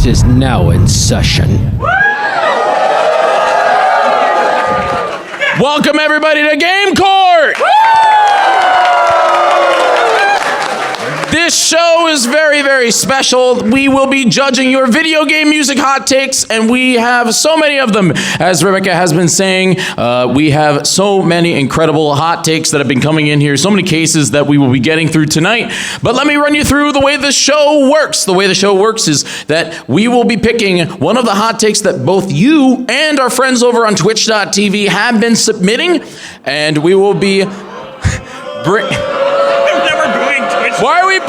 is now in session. Welcome everybody to Game Court! This show is very, very special. We will be judging your video game music hot takes, and we have so many of them. As Rebecca has been saying, we have so many incredible hot takes that have been coming in here, so many cases that we will be getting through tonight. But let me run you through the way the show works. The way the show works is that we will be picking one of the hot takes that both you and our friends over on twitch.tv have been submitting, and we will be... Why are we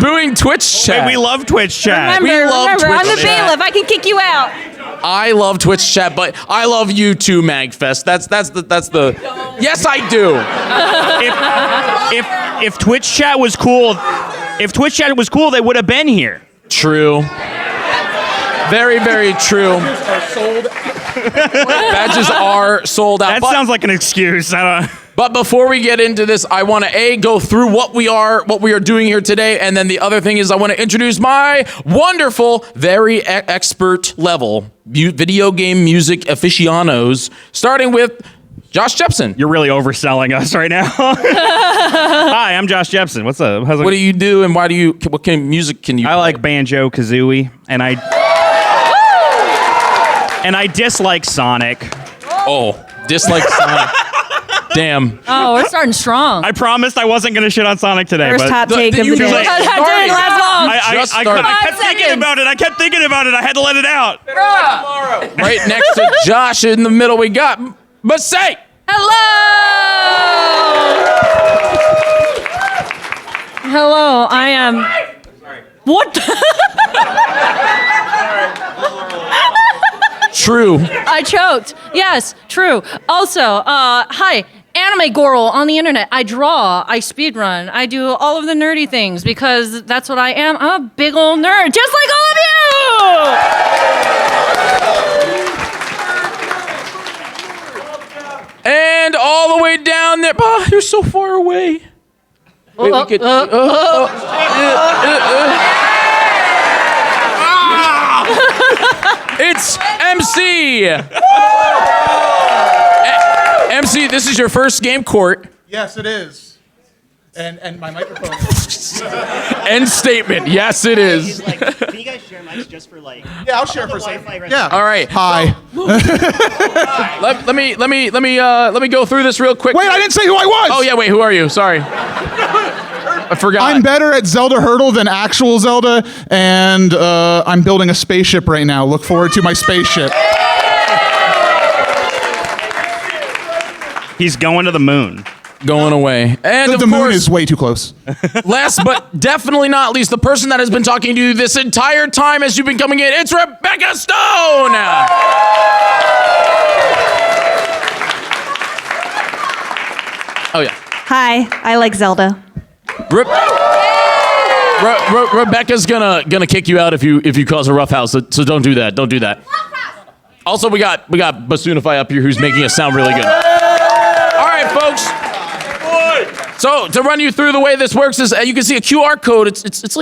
booing Twitch chat? Wait, we love Twitch chat. Remember, Twitch I'm the chat. bailiff. I can kick you out. I love Twitch chat, but I love you too, MAGFest. That's the. Yes, I do. If Twitch chat was cool, they would have been here. True. Very, very true. Badges are sold out. That sounds like an excuse. I don't. But before we get into this, I want to go through what we are doing here today, and then the other thing is I want to introduce my wonderful, very expert level video game music aficionados, starting with Josh Jepson. You're really overselling us right now. Hi, I'm Josh Jepson. What's up? What do you do, and what kind of music can you I play? like banjo kazooie, and I dislike Sonic. Oh, dislike Sonic. Damn. Oh, we're starting strong. I promised I wasn't going to shit on Sonic today, First but hot take of you the day. just That started. didn't last long. Just I started. kept 5 thinking seconds. about it. I had to let it out. Right next to Josh in the middle, we got Masay. Hello, I am... What? True. I choked. Yes, true. Also, hi, anime girl on the internet. I draw, I speedrun, I do all of the nerdy things because that's what I am. I'm a big old nerd, just like all of you! And all the way down there. Oh, you're so far away. Wait, we could. It's MC. MC, this is your first Game Court. Yes, it is. And my microphone. End statement. Yes, it is. Can you guys share mics just for like? Yeah, I'll share for a second. Yeah. All right. Hi. Let me go through this real quick. Wait, I didn't say who I was. Oh yeah, wait. Who are you? Sorry. I forgot. I'm better at Zelda Hurdle than actual Zelda, and I'm building a spaceship right now. Look forward to my spaceship. He's going to the moon. Going away. And The of moon course, is way too close. last but definitely not least, the person that has been talking to you this entire time as you've been coming in, it's Rebecca Stone! Oh yeah. Hi, I like Zelda. Rebecca's gonna kick you out if you cause a rough house, so don't do that. Don't do that. Also, we got Basunify up here who's making us sound really good. All right, folks. So to run you through the way this works is you can see a QR code. It's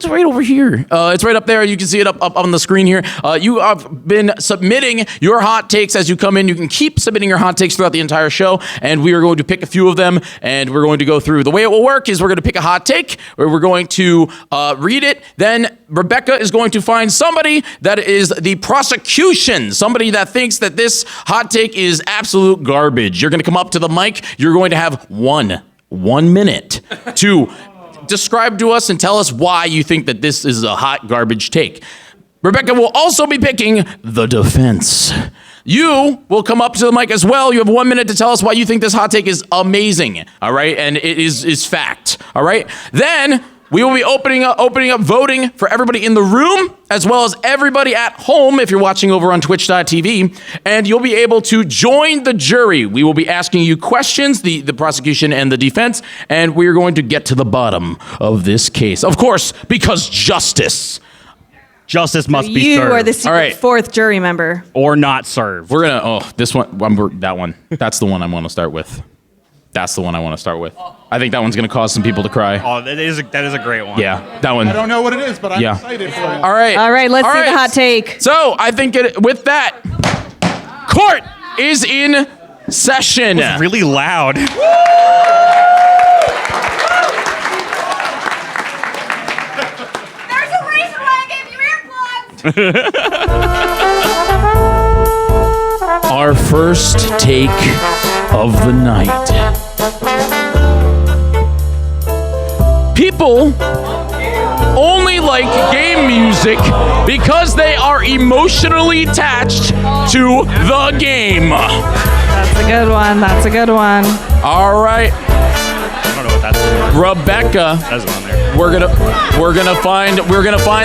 right over here. It's right up there. You can see it up on the screen here. You have been submitting your hot takes as you come in. You can keep submitting your hot takes throughout the entire show, and we are going to pick a few of them, and we're going to go through. The way it will work is we're going to pick a hot take, where we're going to read it. Then Rebecca is going to find somebody that is the prosecution, somebody that thinks that this hot take is absolute garbage. You're going to come up to the mic. You're going to have one minute to describe to us and tell us why you think that this is a hot garbage take. Rebecca will also be picking the defense. You will come up to the mic as well. You have 1 minute to tell us why you think this hot take is amazing, all right? And it is fact, all right? Then we will be opening up voting for everybody in the room, as well as everybody at home if you're watching over on twitch.tv, and you'll be able to join the jury. We will be asking you questions, the prosecution and the defense, and we're going to get to the bottom of this case. Of course, because justice must be You served. are the secret All right. fourth jury member. or not served. We're gonna, this one, that one. That's the one I want to start with. That's the one I want to start with. I think that one's gonna cause some people to cry. Oh, that is a great one. Yeah, that one. I don't know what it is, but I'm Yeah. excited for it. All right. All right, let's see the hot take. So I think with that, court is in session. Really loud. There's a reason why I gave you earplugs. Our first take of the night. People only like game music because they are emotionally attached to the game. That's a good one. That's a good one. All right, I don't know what that's for. Rebecca, That's on there. we're gonna find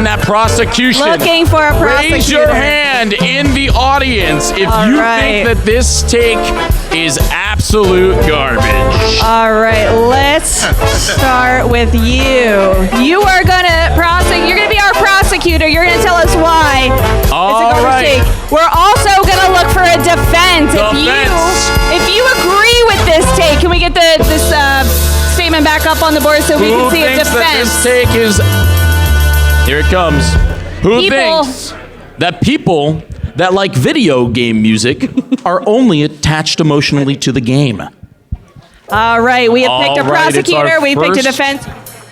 that prosecution. Looking for a prosecutor. Raise your hand in the audience if All you right. think that this take is absolute garbage. All right, let's start with you. You are gonna prosecute. You're gonna be our prosecutor. You're gonna tell us why it's a All garbage right. take. We're also gonna look for a defense. If you agree with this take, can we get this statement back up on the board so we Who can see a thinks that defense? this take is... Here it comes. Who People. thinks that people that like video game music are only attached emotionally to the game? All right, we have picked a All right, it's our prosecutor. We picked a first- defense.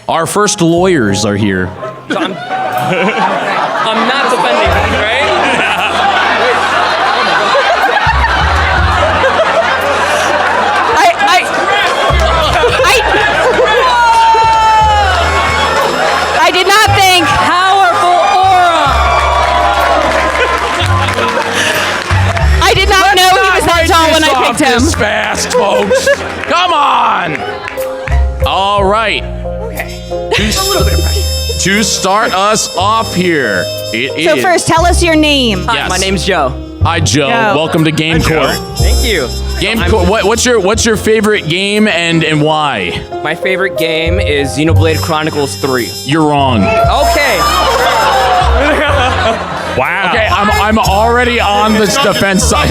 Our first lawyers are here. I'm not defending, right? I did not think. Powerful aura. I did not know he was that tall when I picked him. This fast, folks. Come on. All right. To start us off here, it is. So first, tell us your name. Yes. My name's Joe. Hi, Joe. Joe. Welcome to Game Court. Thank you. Game Court. What's your favorite game and why? My favorite game is Xenoblade Chronicles 3. You're wrong. Okay. Wow. Okay, I'm already on the defense side.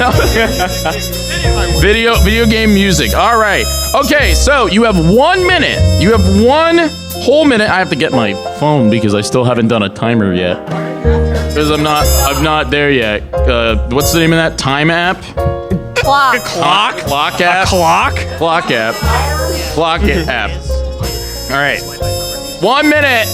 Video game music. All right. Okay, so you have 1 minute. You have 1 whole minute. I have to get my phone because I still haven't done a timer yet. Because I'm not there yet. What's the name of that time app? Clock. Clock app. Clock? Clock app. Clock app. All right. 1 minute.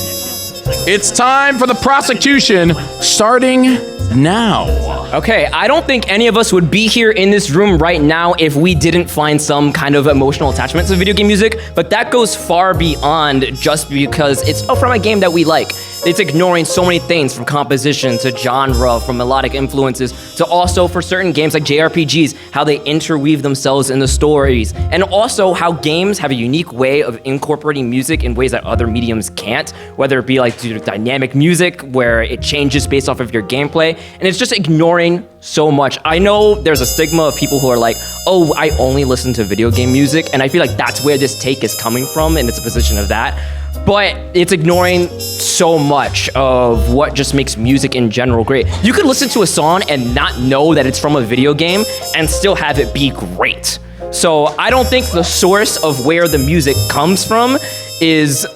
It's time for the prosecution starting now. Okay, I don't think any of us would be here in this room right now if we didn't find some kind of emotional attachment to video game music, but that goes far beyond just because it's from a game that we like. It's ignoring so many things from composition to genre, from melodic influences, to also for certain games like JRPGs, how they interweave themselves in the stories, and also how games have a unique way of incorporating music in ways that other mediums can't, whether it be like dynamic music, where it changes based off of your gameplay, and it's just ignoring so much. I know there's a stigma of people who are like, oh, I only listen to video game music, and I feel like that's where this take is coming from, and it's a position of that. But it's ignoring so much of what just makes music in general great. You could listen to a song and not know that it's from a video game and still have it be great. So I don't think the source of where the music comes from is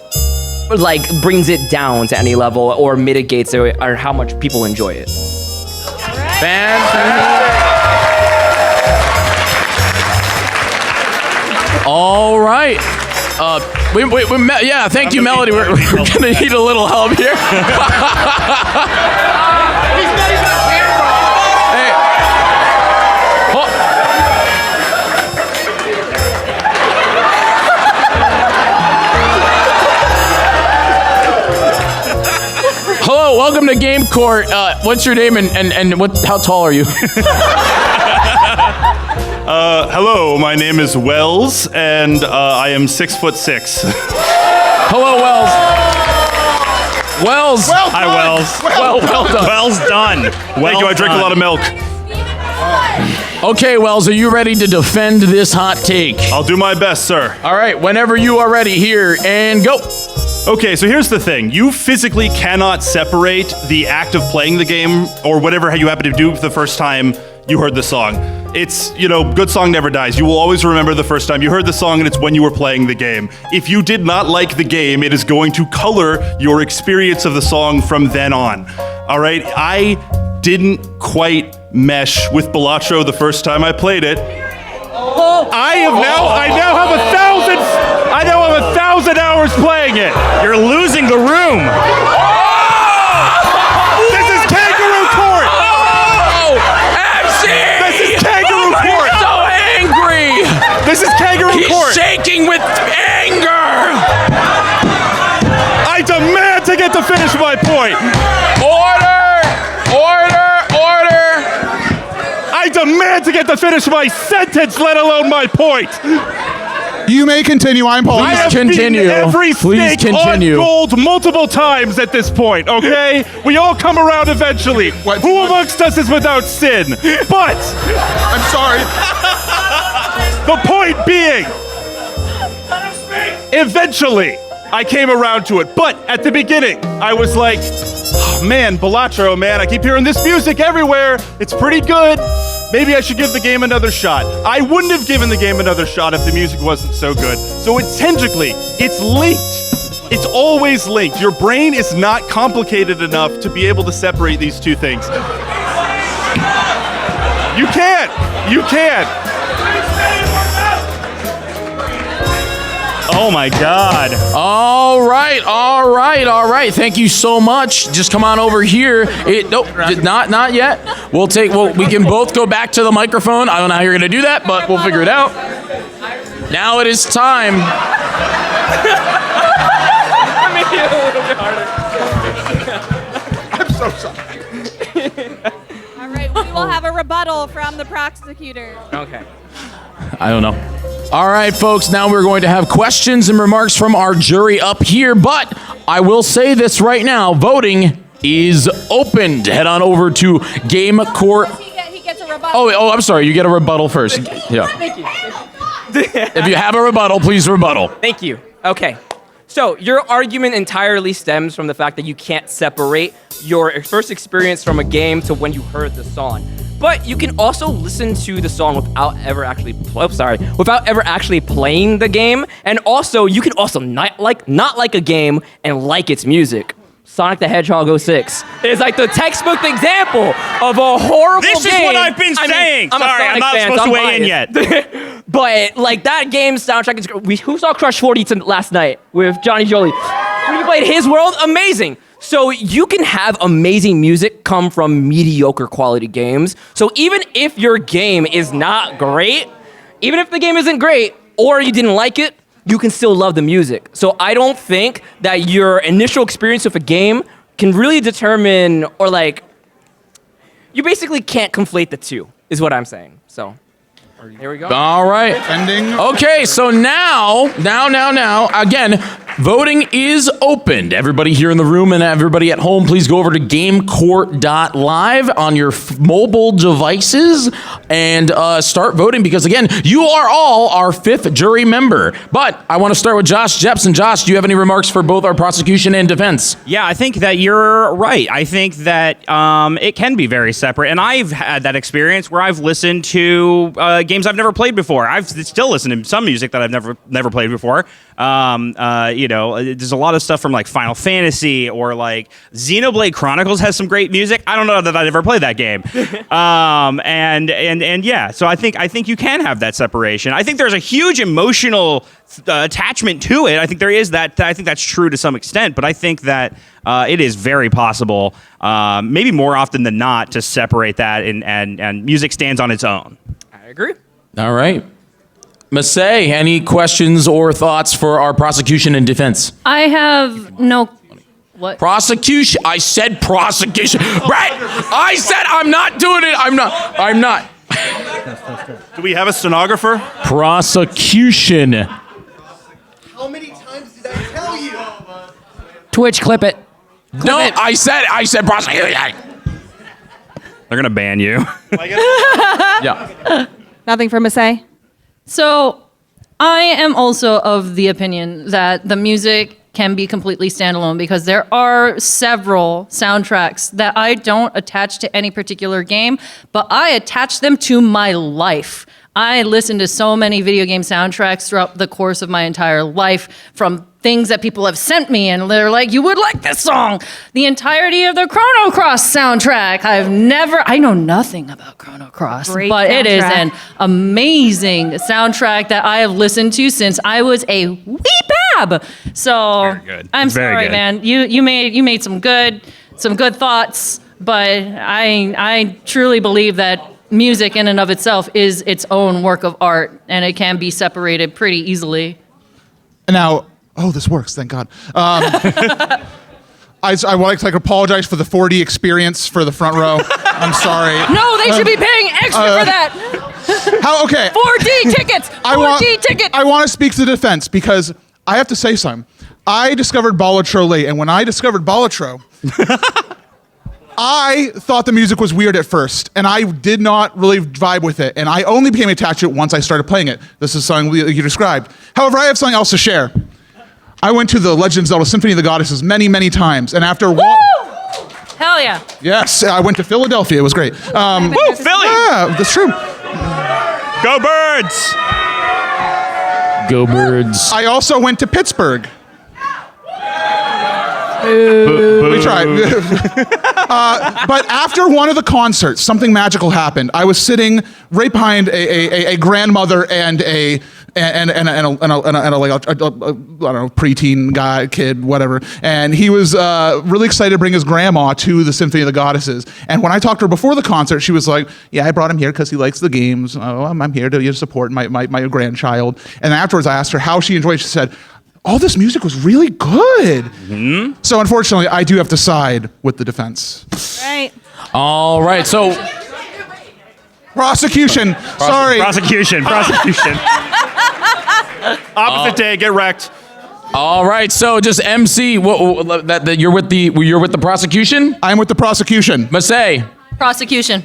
like brings it down to any level or mitigates it or how much people enjoy it. Fantastic. All right. Yeah, thank you, Melody. We're gonna need a little help here. Hey. Hello, welcome to Game Court. What's your name and how tall are you? Hello, my name is Wells, and I am 6'6". Hello, Wells. Wells. Hi, Wells. Well done. Wells done. Thank you, I drink a lot of milk. Okay, Wells, are you ready to defend this hot take? I'll do my best, sir. All right, whenever you are ready, here and go. Okay, so here's the thing. You physically cannot separate the act of playing the game or whatever you happen to do the first time you heard the song. it's, good song never dies. You will always remember the first time you heard the song, and it's when you were playing the game. If you did not like the game, it is going to color your experience of the song from then on. All right? I didn't quite mesh with Balatro the first time I played it. I now have 1,000 hours playing it. You're losing the room. This is kangaroo court. MC! This is kangaroo court. So angry! This is kangaroo court. He's shaking with anger! I demand to get to finish my point. Order! I demand to get to finish my sentence, let alone my point. You may continue. I'm Paul. I have continue. beaten every Please stake continue. on gold multiple times at this point, okay? We all come around eventually. Who amongst us is without sin? But I'm sorry. the point being, eventually, I came around to it. But at the beginning, I was like, oh, man, Balatro, man, I keep hearing this music everywhere. It's pretty good. Maybe I should give the game another shot. I wouldn't have given the game another shot if the music wasn't so good. So intrinsically, it's linked. It's always linked. Your brain is not complicated enough to be able to separate these two things. You can't. Oh my God. All right. Thank you so much. Just come on over here. Not yet. We can both go back to the microphone. I don't know how you're gonna do that, but we'll figure it out. Now it is time. I'm so sorry. All right, we will have a rebuttal from the prosecutor. Okay. I don't know. All right, folks, now we're going to have questions and remarks from our jury up here, but I will say this right now, voting is opened. Head on over to Game Court. He gets a rebuttal. Oh, I'm sorry, you get a rebuttal first. Yeah. Thank you. If you have a rebuttal, please rebuttal. Thank you. Okay. So your argument entirely stems from the fact that you can't separate your first experience from a game to when you heard the song. But you can also listen to the song without ever actually playing the game, and also you can also not like a game and like its music. Sonic the Hedgehog 06 is like the textbook example of a horrible game. This is what I've been saying. I'm Sorry, I'm not supposed to weigh in yet. But like that game's soundtrack is. Who saw Crush 40 last night with Johnny Jolie? When you played His World, amazing. So you can have amazing music come from mediocre quality games. So even if your game is not great, even if the game isn't great or you didn't like it, you can still love the music. So I don't think that your initial experience with a game can really determine, or like, you basically can't conflate the two, is what I'm saying. So here we go. All right. Ending. Okay, so now, again, voting is opened. Everybody here in the room and everybody at home, please go over to gamecourt.live on your mobile devices and start voting, because, again, you are all our fifth jury member. But I want to start with Josh Jepson. Josh, do you have any remarks for both our prosecution and defense? Yeah, I think that you're right. I think that it can be very separate. And I've had that experience where I've listened to games I've never played before. I've still listened to some music that I've never played before. There's a lot of stuff from like Final Fantasy, or like Xenoblade Chronicles has some great music. I don't know that I'd ever play that game. Yeah, so I think you can have that separation. I think there's a huge emotional attachment to it. I think there is that. I think that's true to some extent, but I think that it is very possible, maybe more often than not, to separate that, and music stands on its own. I agree. All right. Masay, any questions or thoughts for our prosecution and defense? I have no. What? Prosecution. I said prosecution. Right? I said I'm not doing it. I'm not. Do we have a stenographer? Prosecution. How many times did I tell you? Twitch, clip it. No, I said prosecution. They're gonna ban you. Yeah. Nothing from Masay? So, I am also of the opinion that the music can be completely standalone because there are several soundtracks that I don't attach to any particular game, but I attach them to my life. I listen to so many video game soundtracks throughout the course of my entire life, from things that people have sent me and they're like, you would like this song. The entirety of the Chrono Cross soundtrack. I know nothing about Chrono Cross, Great but it is soundtrack. an amazing soundtrack that I have listened to since I was a wee bab. So Very good. I'm Very sorry, good. man. You made some good thoughts, but I truly believe that music in and of itself is its own work of art, and it can be separated pretty easily. Now, this works, thank God. I would like to apologize for the 4D experience for the front row. I'm sorry. No, they should be paying extra for that. Okay. 4D tickets. 4D tickets. I want to speak to the defense because I have to say something. I discovered Balatro late, and when I discovered Balatro, I thought the music was weird at first, and I did not really vibe with it, and I only became attached to it once I started playing it. This is something you described. However, I have something else to share. I went to the Legend of Zelda Symphony of the Goddesses many, many times, and after Hell yeah. yes, I went to Philadelphia. It was great. Woo, Philly! Yeah, that's true. Go Birds! Go Birds. I also went to Pittsburgh. We tried. But after one of the concerts, something magical happened. I was sitting right behind a grandmother and a preteen guy, kid, whatever. And he was really excited to bring his grandma to the Symphony of the Goddesses. And when I talked to her before the concert, she was like, "Yeah, I brought him here because he likes the games. Oh, I'm here to support my grandchild." And afterwards, I asked her how she enjoyed it. She said, all this music was really good. Mm-hmm. So unfortunately, I do have to side with the defense. Right. All right, so Prosecution. Sorry. Prosecution. Opposite day, get wrecked. all right, so just MC. You're with the prosecution. I'm with the prosecution. Masay, Prosecution.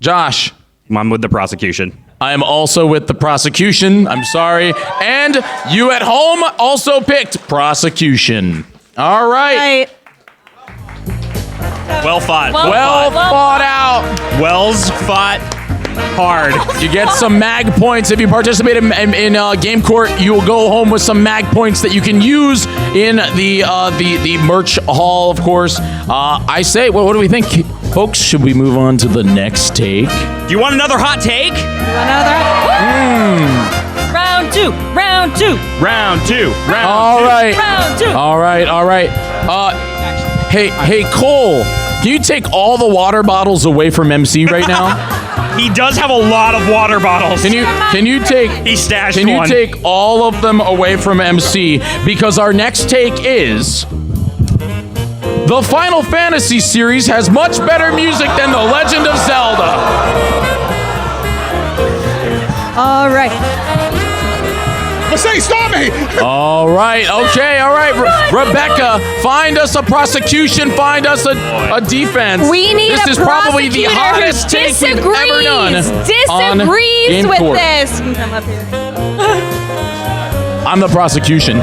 Josh. I'm with the prosecution. I am also with the prosecution. I'm sorry. And you at home also picked prosecution. All right. Right. Well fought. Well fought out. Wells fought hard. You get some mag points. If you participate in Game Court, you will go home with some mag points that you can use in the merch hall, of course. I say, what do we think? Folks, should we move on to the next take? Do you want another hot take? Round two. Round two. All right. Round two. All right. Hey, Cole, can you take all the water bottles away from MC right now? He does have a lot of water bottles. Can you take? He stashed Can you one. take all of them away from MC? Because our next take is the Final Fantasy series has much better music than The Legend of Zelda. All right. Say, stop me! All right. Rebecca, find us a prosecution. Find us a defense. We need this a is probably the prosecutor hottest who take we've ever done. Disagrees Game with Court. this. Come up here. I'm the prosecution.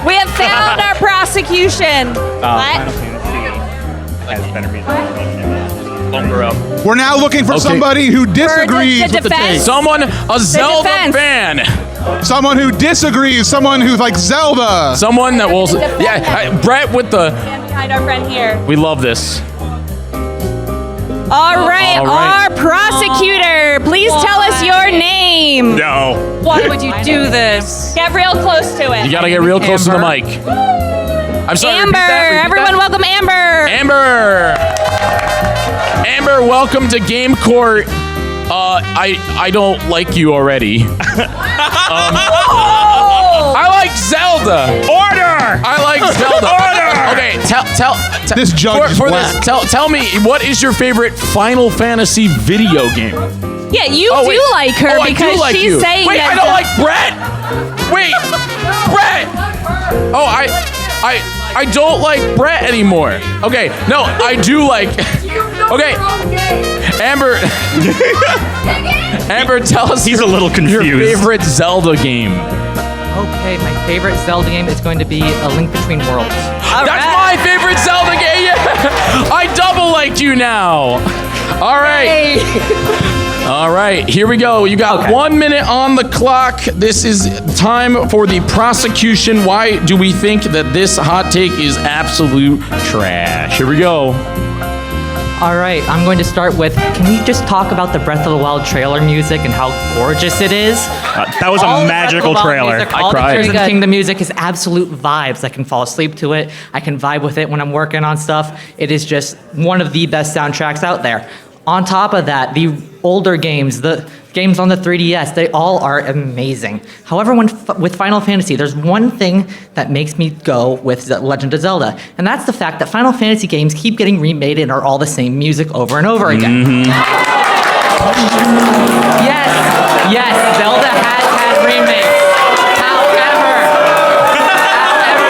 We have found our prosecution. What? We're now looking for somebody who disagrees the with the take. defense. Someone, a Zelda defense. fan. Someone who disagrees. Someone who likes Zelda. Someone that will. defense. Yeah, Brett with the. Stand behind our friend here. We love this. All right, All right. our prosecutor. Please tell us your name. No. Why would you do this? Get real close to it. You gotta get real close to the mic. I'm sorry. Amber. repeat that. Everyone, welcome Amber. Amber, welcome to Game Court. I don't like you already. I like Zelda. Order. I like Zelda. Order. Okay, tell This judge is for black. this. Tell me, what is your favorite Final Fantasy video game? Yeah, you Oh, do wait. like her Oh, I do because like she's you. saying Wait, that. I don't like Brett. Wait, Brett. Oh, I don't like Brett anymore. Okay, no, I do like. Okay, Amber. Amber, tell us He's a little your confused. favorite Zelda game. Okay, my favorite Zelda game is going to be A Link Between Worlds. That's my favorite Zelda game. Yeah. I double like you now. All right. All right, here we go. You got 1 minute on the clock. This is time for the prosecution. Why do we think that this hot take is absolute trash? Here we go. All right, I'm going to start with, can we just talk about the Breath of the Wild trailer music and how gorgeous it is? That was a magical trailer. All the cried. Tears of the Kingdom music is absolute vibes. I can fall asleep to it. I can vibe with it when I'm working on stuff. It is just one of the best soundtracks out there. On top of that, the older games, the games on the 3DS, they all are amazing. However, with Final Fantasy, there's one thing that makes me go with Legend of Zelda, and that's the fact that Final Fantasy games keep getting remade and are all the same music over and over again. Yes, Zelda has had remakes. However,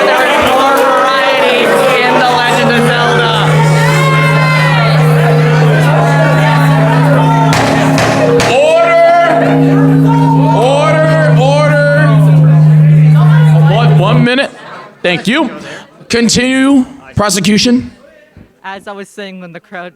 there is more variety in The Legend of Zelda. Order. 1 minute. Thank you. Continue. Prosecution. As I was saying when the crowd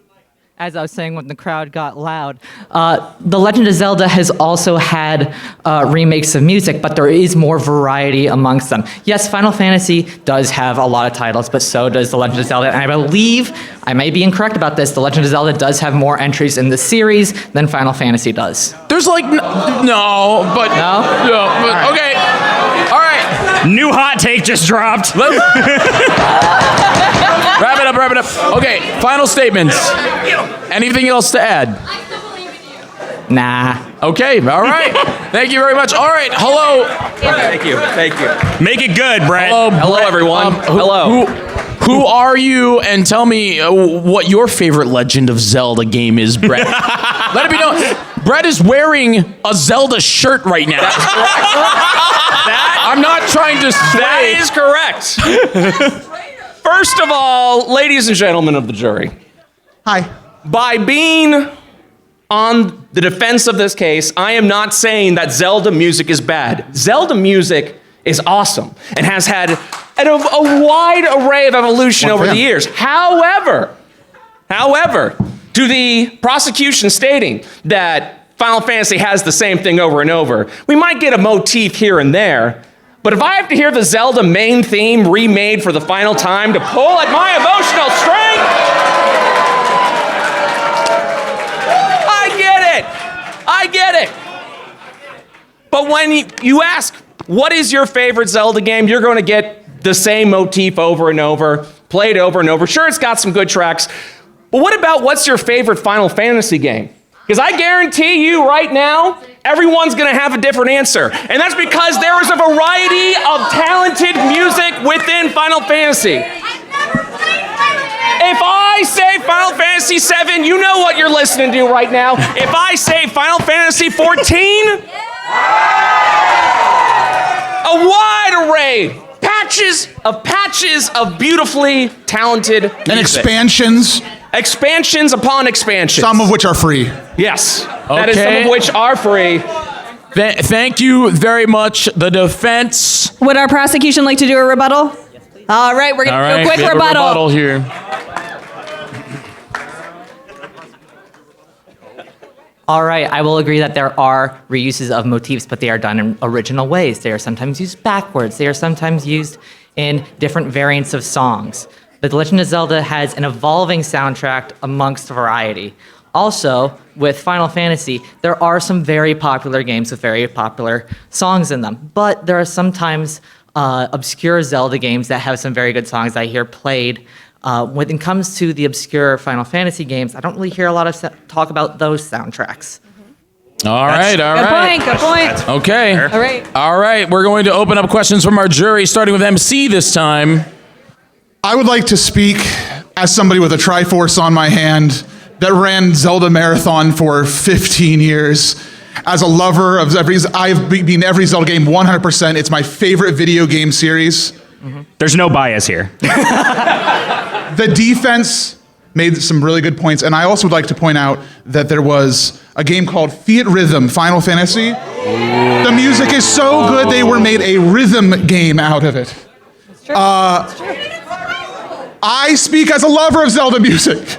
got loud, The Legend of Zelda has also had remakes of music, but there is more variety amongst them. Yes, Final Fantasy does have a lot of titles, but so does The Legend of Zelda. And I believe, I may be incorrect about this, The Legend of Zelda does have more entries in the series than Final Fantasy does. There's like no, but right. Okay. All right. New hot take just dropped. Wrap it up. Okay, final statements. Anything else to add? Nah. Okay, all right. Thank you very much. All right, hello. Thank you. Make it good, Brett. Hello, everyone. Hello. Who are you? And tell me what your favorite Legend of Zelda game is, Brett. Let it be known. Brett is wearing a Zelda shirt right now. That's correct. I'm not trying to sway. That is correct. First of all, ladies and gentlemen of the jury, Hi. by being on the defense of this case, I am not saying that Zelda music is bad. Zelda music is awesome and has had a wide array of evolution over the years. However, to the prosecution stating that Final Fantasy has the same thing over and over, we might get a motif here and there, but if I have to hear the Zelda main theme remade for the final time to pull at my emotional string, I get it. But when you ask, what is your favorite Zelda game, you're going to get the same motif over and over, played over and over. Sure, it's got some good tracks, but what about what's your favorite Final Fantasy game? Because I guarantee you right now, everyone's going to have a different answer. And that's because there is a variety of talented music within Final Fantasy. If I say Final Fantasy VII, you know what you're listening to right now. If I say Final Fantasy XIV, a wide array, patches of beautifully talented music. And expansions. Expansions upon expansions. Some of which are free. Yes. That is some of which are free. Thank you very much, the defense. Would our prosecution like to do a rebuttal? All right, we're going to do a quick we have rebuttal. A rebuttal here. All right, I will agree that there are reuses of motifs, but they are done in original ways. They are sometimes used backwards. They are sometimes used in different variants of songs. The Legend of Zelda has an evolving soundtrack amongst variety. Also, with Final Fantasy, there are some very popular games with very popular songs in them, but there are sometimes obscure Zelda games that have some very good songs I hear played. When it comes to the obscure Final Fantasy games, I don't really hear a lot of talk about those soundtracks. All right. Good point. Okay. All right. We're going to open up questions from our jury, starting with MC this time. I would like to speak as somebody with a Triforce on my hand that ran Zelda Marathon for 15 years. As a lover of I've beaten every Zelda game 100%. It's my favorite video game series. There's no bias here. The defense made some really good points. And I also would like to point out that there was a game called Fiat Rhythm Final Fantasy. The music is so good they were made a rhythm game out of it. I speak as a lover of Zelda music.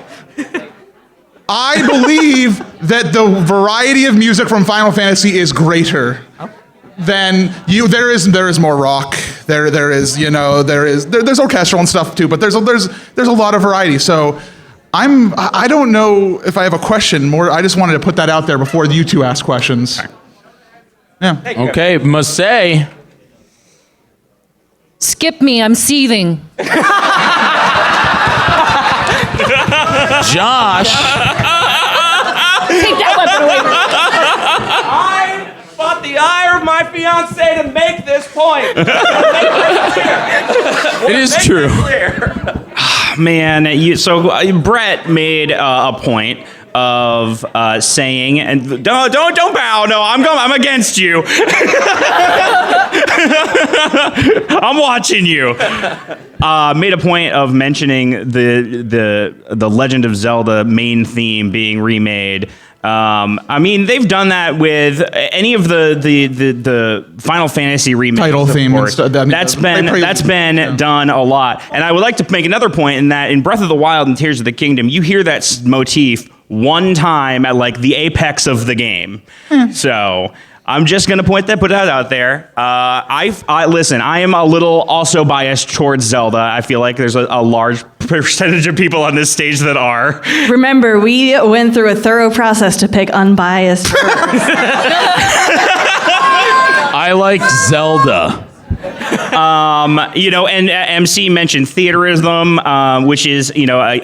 I believe that the variety of music from Final Fantasy is greater than you. There is more rock. There's orchestral and stuff too, but there's a lot of variety. So I don't know if I have a question more. I just wanted to put that out there before you two ask questions. Yeah. Okay, Masay. Skip me, I'm seething. Josh. Take that weapon away from me. I fought the ire of my fiance to make this point. It is true. Man, Brett made a point of saying, and don't bow. No, I'm against you. I'm watching you. Made a point of mentioning the Legend of Zelda main theme being remade. I mean, they've done that with any of the Final Fantasy remakes. Title theme and stuff. That's been done a lot. And I would like to make another point in that in Breath of the Wild and Tears of the Kingdom, you hear that motif one time at like the apex of the game. So I'm just gonna put that out there. Listen. I am a little also biased towards Zelda. I feel like there's a large percentage of people on this stage that are. Remember, we went through a thorough process to pick unbiased words. I like Zelda. And MC mentioned theaterism, which is, there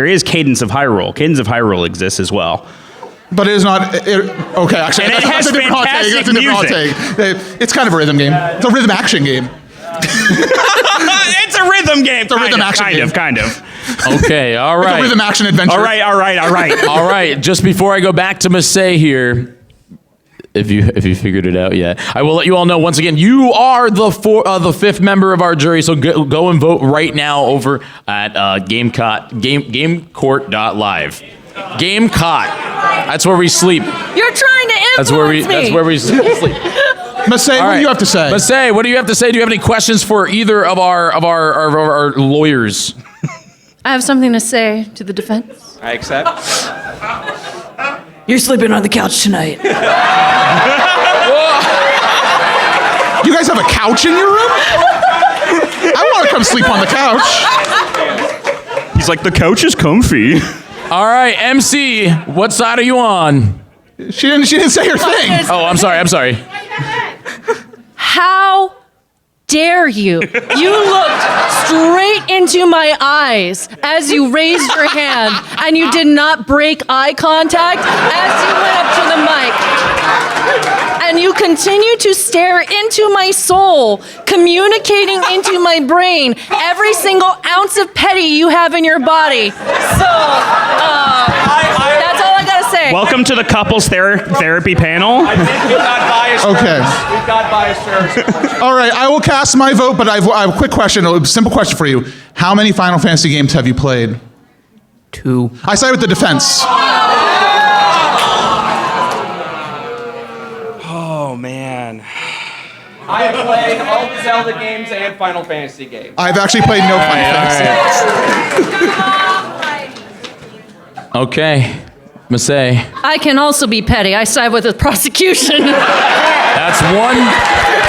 is Cadence of Hyrule. Cadence of Hyrule exists as well. But it is not. Okay, actually, And it has fantastic music. It's kind of a rhythm game. It's a rhythm action game. It's a rhythm game. It's a rhythm action game. Kind of. Okay, all right. It's a rhythm action adventure. All right. All right, just before I go back to Masay here, if you figured it out yet, I will let you all know once again, you are the fifth member of our jury, so go and vote right now over at gamecourt.live. Gamecott. That's where we sleep. You're trying to influence me. That's where we sleep. Masay, what do you have to say? Masay, what do you have to say? Do you have any questions for either of our lawyers? I have something to say to the defense. I accept. You're sleeping on the couch tonight. You guys have a couch in your room? I want to come sleep on the couch. He's like, the couch is comfy. All right, MC, what side are you on? She didn't say her thing. Oh, I'm sorry. How dare you? You looked straight into my eyes as you raised your hand, and you did not break eye contact as you went up to the mic. And you continue to stare into my soul, communicating into my brain every single ounce of petty you have in your body. So, that's all I gotta say. Welcome to the couples therapy panel. I think we've got biased Okay. jurors. We've got biased jurors. All right, I will cast my vote, but I have a quick question, a simple question for you. How many Final Fantasy games have you played? 2. I side with the defense. Oh, man. I have played all the Zelda games and Final Fantasy games. I've actually played no Final Fantasy. Okay, Masay. I can also be petty. I side with the prosecution. That's one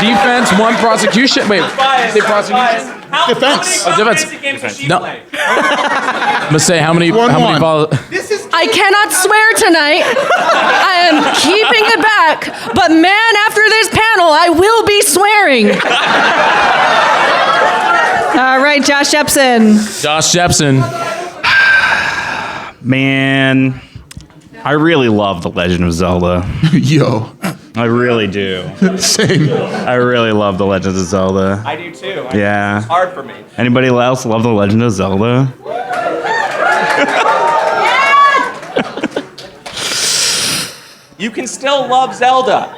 defense, one prosecution. Wait, say prosecution? Defense. How many Defense. Final Fantasy games has she No. played? Masay, how many? 1-1. I cannot swear tonight. I am keeping it back. But man, after this panel, I will be swearing. All right, Josh Epson. Josh Jepson. Man, I really love The Legend of Zelda. Yo, I really do. same. I really love The Legend of Zelda. I do too. Yeah. It's hard for me. Anybody else love The Legend of Zelda? You can still love Zelda.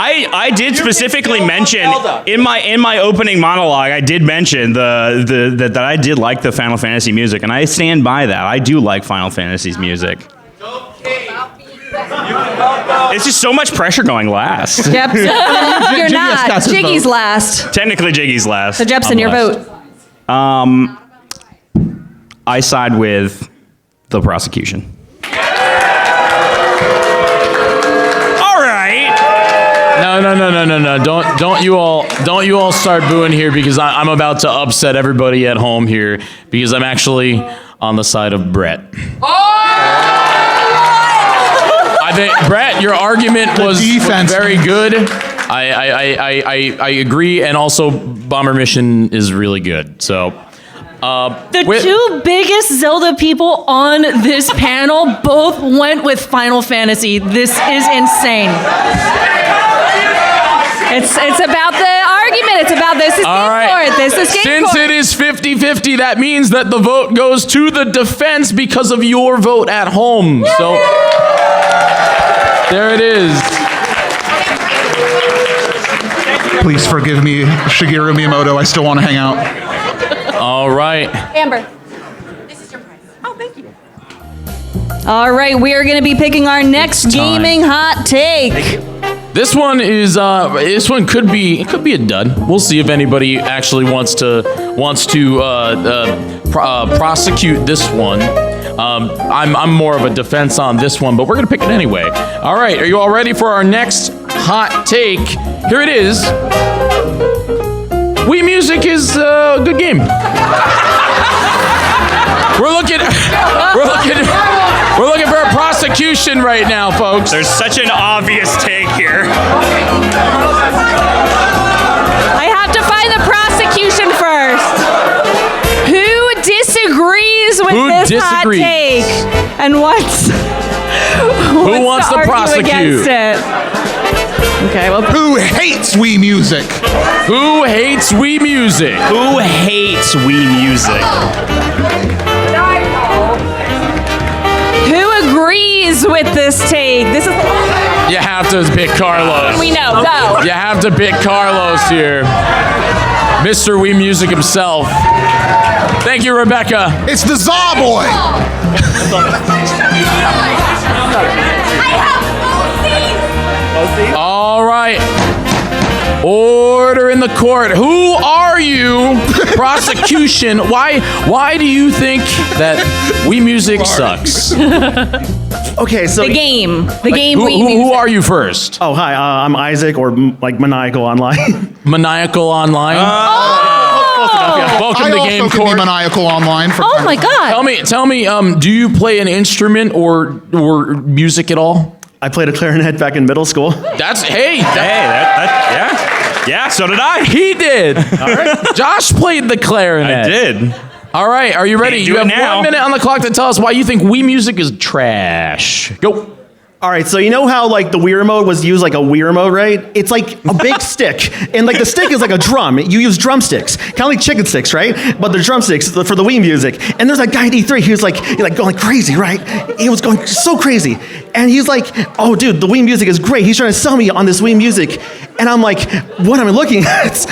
I did specifically mention in my opening monologue. I did mention that I did like the Final Fantasy music, and I stand by that. I do like Final Fantasy's music. It's just so much pressure going last. Yep. You're not. Jiggy's last. Technically, Jiggy's last. So Jepson, your vote. I side with the prosecution. All right. No. Don't you all start booing here because I'm about to upset everybody at home here because I'm actually on the side of Brett. I think Brett, your argument was very good. I agree, and also Bomber Mission is really good. So. The two biggest Zelda people on this panel both went with Final Fantasy. This is insane. It's about the argument. It's about this is game court. This is game Since court. it is 50-50, that means that the vote goes to the defense because of your vote at home. So there it is. Please forgive me, Shigeru Miyamoto. I still want to hang out. All right. Amber. This is your prize. Oh, thank you. All right, we are going to be picking our next gaming hot take. This one is could be a dud. We'll see if anybody actually wants to prosecute this one. I'm more of a defense on this one, but we're gonna pick it anyway. All right, are you all ready for our next hot take? Here it is. Wii Music is a good game. We're looking for a prosecution right now, folks. There's such an obvious take here. I have to find the prosecution first. Who disagrees with this hot take? And Who wants to prosecute? Against it? Okay, well, who hates Wii Music? Who hates Wii Music? Who hates Wii Music? Who agrees with this take? This is. You have to pick Carlos. We know. Go. You have to pick Carlos here. Mr. Wii Music himself. Thank you, Rebecca. It's the Zaw Boy. All right. Order in the court. Who are you? Prosecution. Why do you think that Wii Music sucks? Okay, so The game. Who are you first? Oh, hi. I'm Isaac, or like Maniacal Online. Maniacal Online. Welcome I to also Game can be Court. Maniacal Online. Oh my God. Tell me. Do you play an instrument or music at all? I played a clarinet back in middle school. Yeah, so did I. He did. All right. Josh played the clarinet. I did. All right, are you ready? Can't do You it have now. 1 minute on the clock to tell us why you think Wii Music is trash. Go. All right, so you know how like the Wii remote was used like a Wii remote, right? It's like a big stick, and like the stick is like a drum. You use drumsticks, kind of like chicken sticks, right? But they're drumsticks for the Wii Music. And there's that guy at E3. He was like going crazy, right? He was going so crazy, and he's like, "Oh, dude, the Wii Music is great." He's trying to sell me on this Wii Music, and I'm like, "What am I looking at?"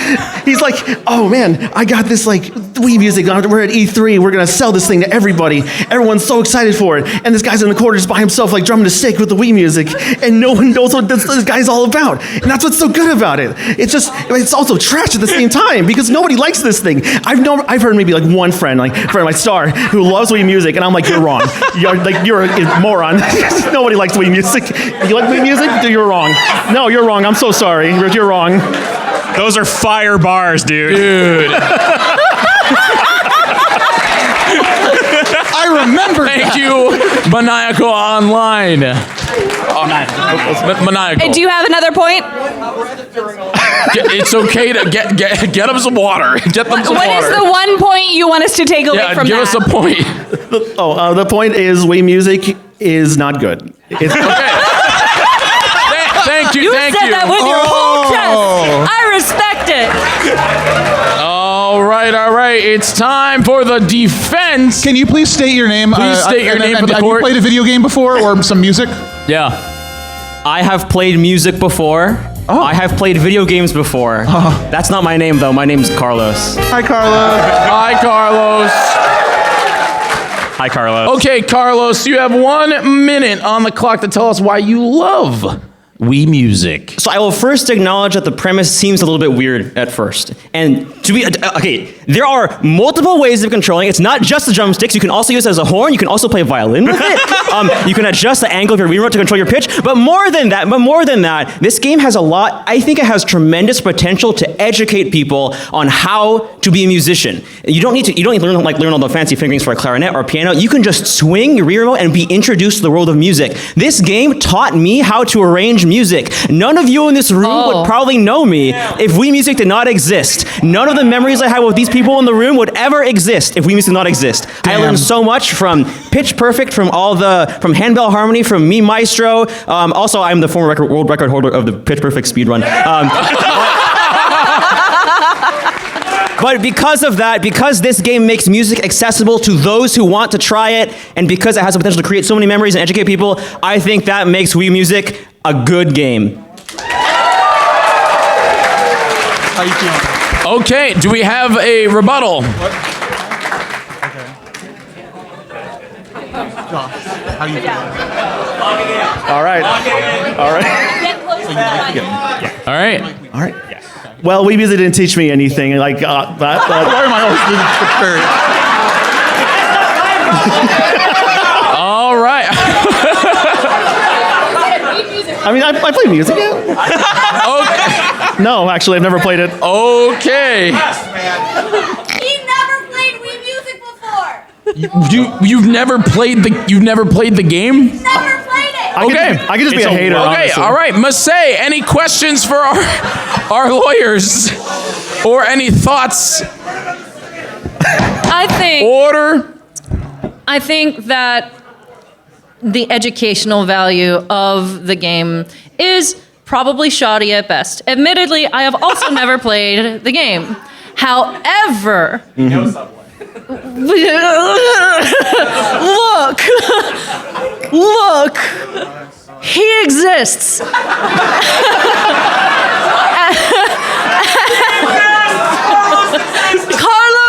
He's like, "Oh man, I got this like Wii Music. We're at E3. We're gonna sell this thing to everybody. Everyone's so excited for it." And this guy's in the corner just by himself, like drumming a stick with the Wii Music, and no one knows what this guy's all about. And that's what's so good about it. It's also trash at the same time because nobody likes this thing. I've heard maybe like one friend, like friend of my Star, who loves Wii Music, and I'm like, "You're wrong. You're a moron. Nobody likes Wii Music. You like Wii Music? You're wrong. No, you're wrong. I'm so sorry. You're wrong." Those are fire bars, dude. I remember. Thank you, Maniacal Online. Maniacal. Do you have another point? It's okay to get them some water. Get them some What water. is the one point you want us to take away from give that? us a point. The point is Wii Music is not good. It's Okay. Thank you. You said that with your whole chest. I respect it. All right. It's time for the defense. Can you please state your name? Please state your name for the have court. you played a video game before or some music? Yeah. I have played music before. Oh. I have played video games before. That's not my name, though. My name's Carlos. Hi, Carlos. Hi, Carlos. Hi, Carlos. Okay, Carlos, you have 1 minute on the clock to tell us why you love Wii Music. So I will first acknowledge that the premise seems a little bit weird at first. And to be, okay, there are multiple ways of controlling. It's not just the drumsticks. You can also use it as a horn. You can also play violin with it. You can adjust the angle of your Wii remote to control your pitch. But more than that, this game has a lot, I think it has tremendous potential to educate people on how to be a musician. You don't need to learn all the fancy fingerings for a clarinet or a piano. You can just swing your Wii remote and be introduced to the world of music. This game taught me how to arrange music. None of you in this room would probably know me if Wii Music did not exist. None of the memories I have with these people in the room would ever exist if Wii Music did not exist. I learned so much from Pitch Perfect, from Handbell Harmony, from Me Maestro. Also, I'm the former world record holder of the Pitch Perfect speedrun. But because of that, because this game makes music accessible to those who want to try it, and because it has the potential to create so many memories and educate people, I think that makes Wii Music a good game. How you feeling? Okay, do we have a rebuttal? Josh, how you feeling? All right. All right. All right. Well, Wii Music didn't teach me anything like that. Why am I always doing this? All right. I mean, I play music. Yeah. Okay. No, actually, I've never played it. Okay. He never played Wii Music before. You've never played the game? Never played it. Okay. I could just be a hater. Okay, honestly. all right. Massey, any questions for our lawyers? Or any thoughts? Order. I think that the educational value of the game is probably shoddy at best. Admittedly, I have also never played the game. However, look, he exists.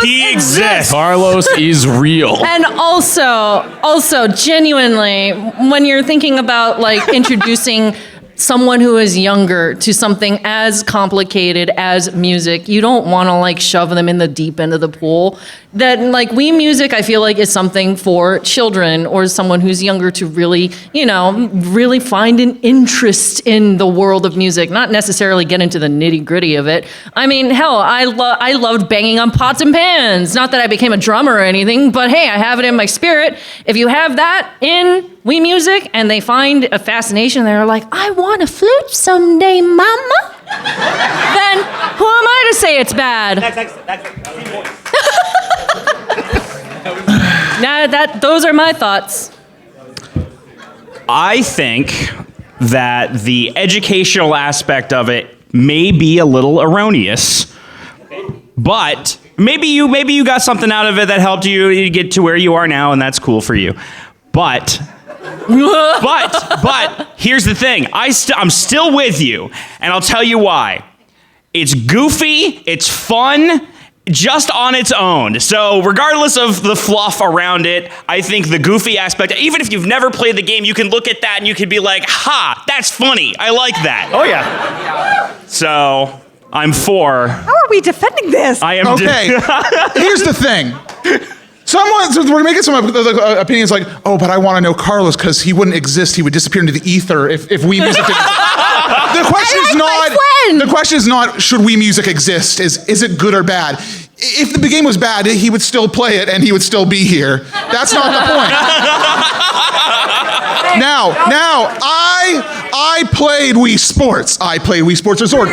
He exists. Carlos is real. And also, genuinely, when you're thinking about like introducing someone who is younger to something as complicated as music, you don't want to like shove them in the deep end of the pool. That like Wii Music, I feel like is something for children or someone who's younger to really, really find an interest in the world of music, not necessarily get into the nitty gritty of it. I mean, hell, I loved banging on pots and pans. Not that I became a drummer or anything, but hey, I have it in my spirit. If you have that in Wii Music and they find a fascination, they're like, I want a flute someday, mama. Then who am I to say it's bad? Those are my thoughts. I think that the educational aspect of it may be a little erroneous, but maybe you got something out of it that helped you get to where you are now, and that's cool for you. But here's the thing. I'm still with you, and I'll tell you why. It's goofy, it's fun, just on its own. So regardless of the fluff around it, I think the goofy aspect, even if you've never played the game, you can look at that and you can be like, ha, that's funny. I like that. Oh, yeah. So I'm for. How are we defending this? I am. Okay. Here's the thing. We're making some opinions like, oh, but I want to know Carlos because he wouldn't exist. He would disappear into the ether if Wii Music didn't exist. The question is not should Wii Music exist? Is it good or bad? If the game was bad, he would still play it and he would still be here. That's not the point. Now, I played Wii Sports. I played Wii Sports Resort.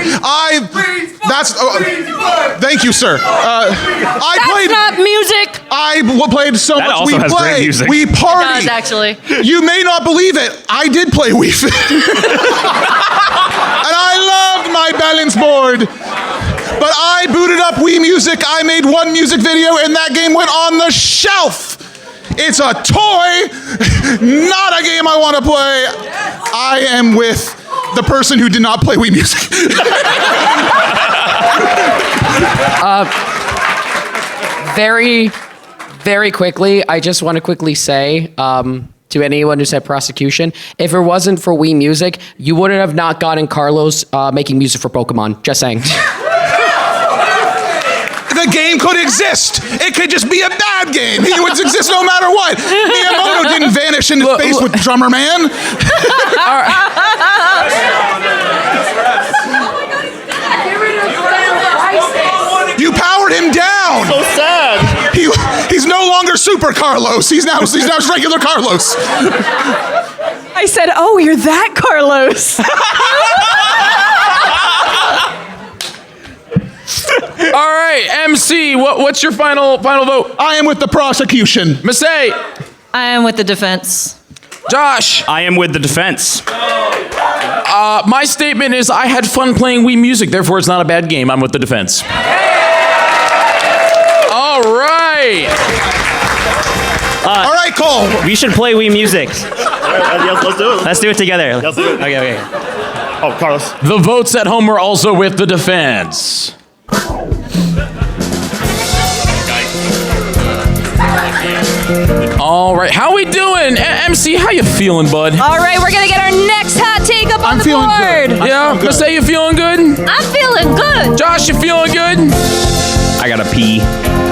Thank you, sir. That's not music. I played so That much also Wii has Play. great music. Wii Party. It does, actually. You may not believe it. I did play Wii Fit. And I loved my balance board. But I booted up Wii Music. I made one music video, and that game went on the shelf. It's a toy, not a game I want to play. I am with the person who did not play Wii Music. Very, very quickly, I just want to quickly say to anyone who said prosecution, if it wasn't for Wii Music, you wouldn't have not gotten Carlos making music for Pokemon. Just saying. The game could exist. It could just be a bad game. He would exist no matter what. Miyamoto didn't vanish into space with Drummer Man. You powered him down. So sad. He's no longer Super Carlos. He's now regular Carlos. I said, oh, you're that Carlos. All right, MC, what's your final vote? I am with the prosecution. Massey. I am with the defense. Josh. I am with the defense. My statement is I had fun playing Wii Music, therefore it's not a bad game. I'm with the defense. All right. All right, Cole. We should play Wii Music. Let's do it. Let's do it together. Let's do it. Okay. Oh, Carlos. The votes at home are also with the defense. All right, how we doing? MC, how you feeling, bud? All right, we're going to get our next hot take up on the feeling board. good. Yeah, Massey, you feeling good? I'm feeling good. Josh, you feeling good? I gotta pee.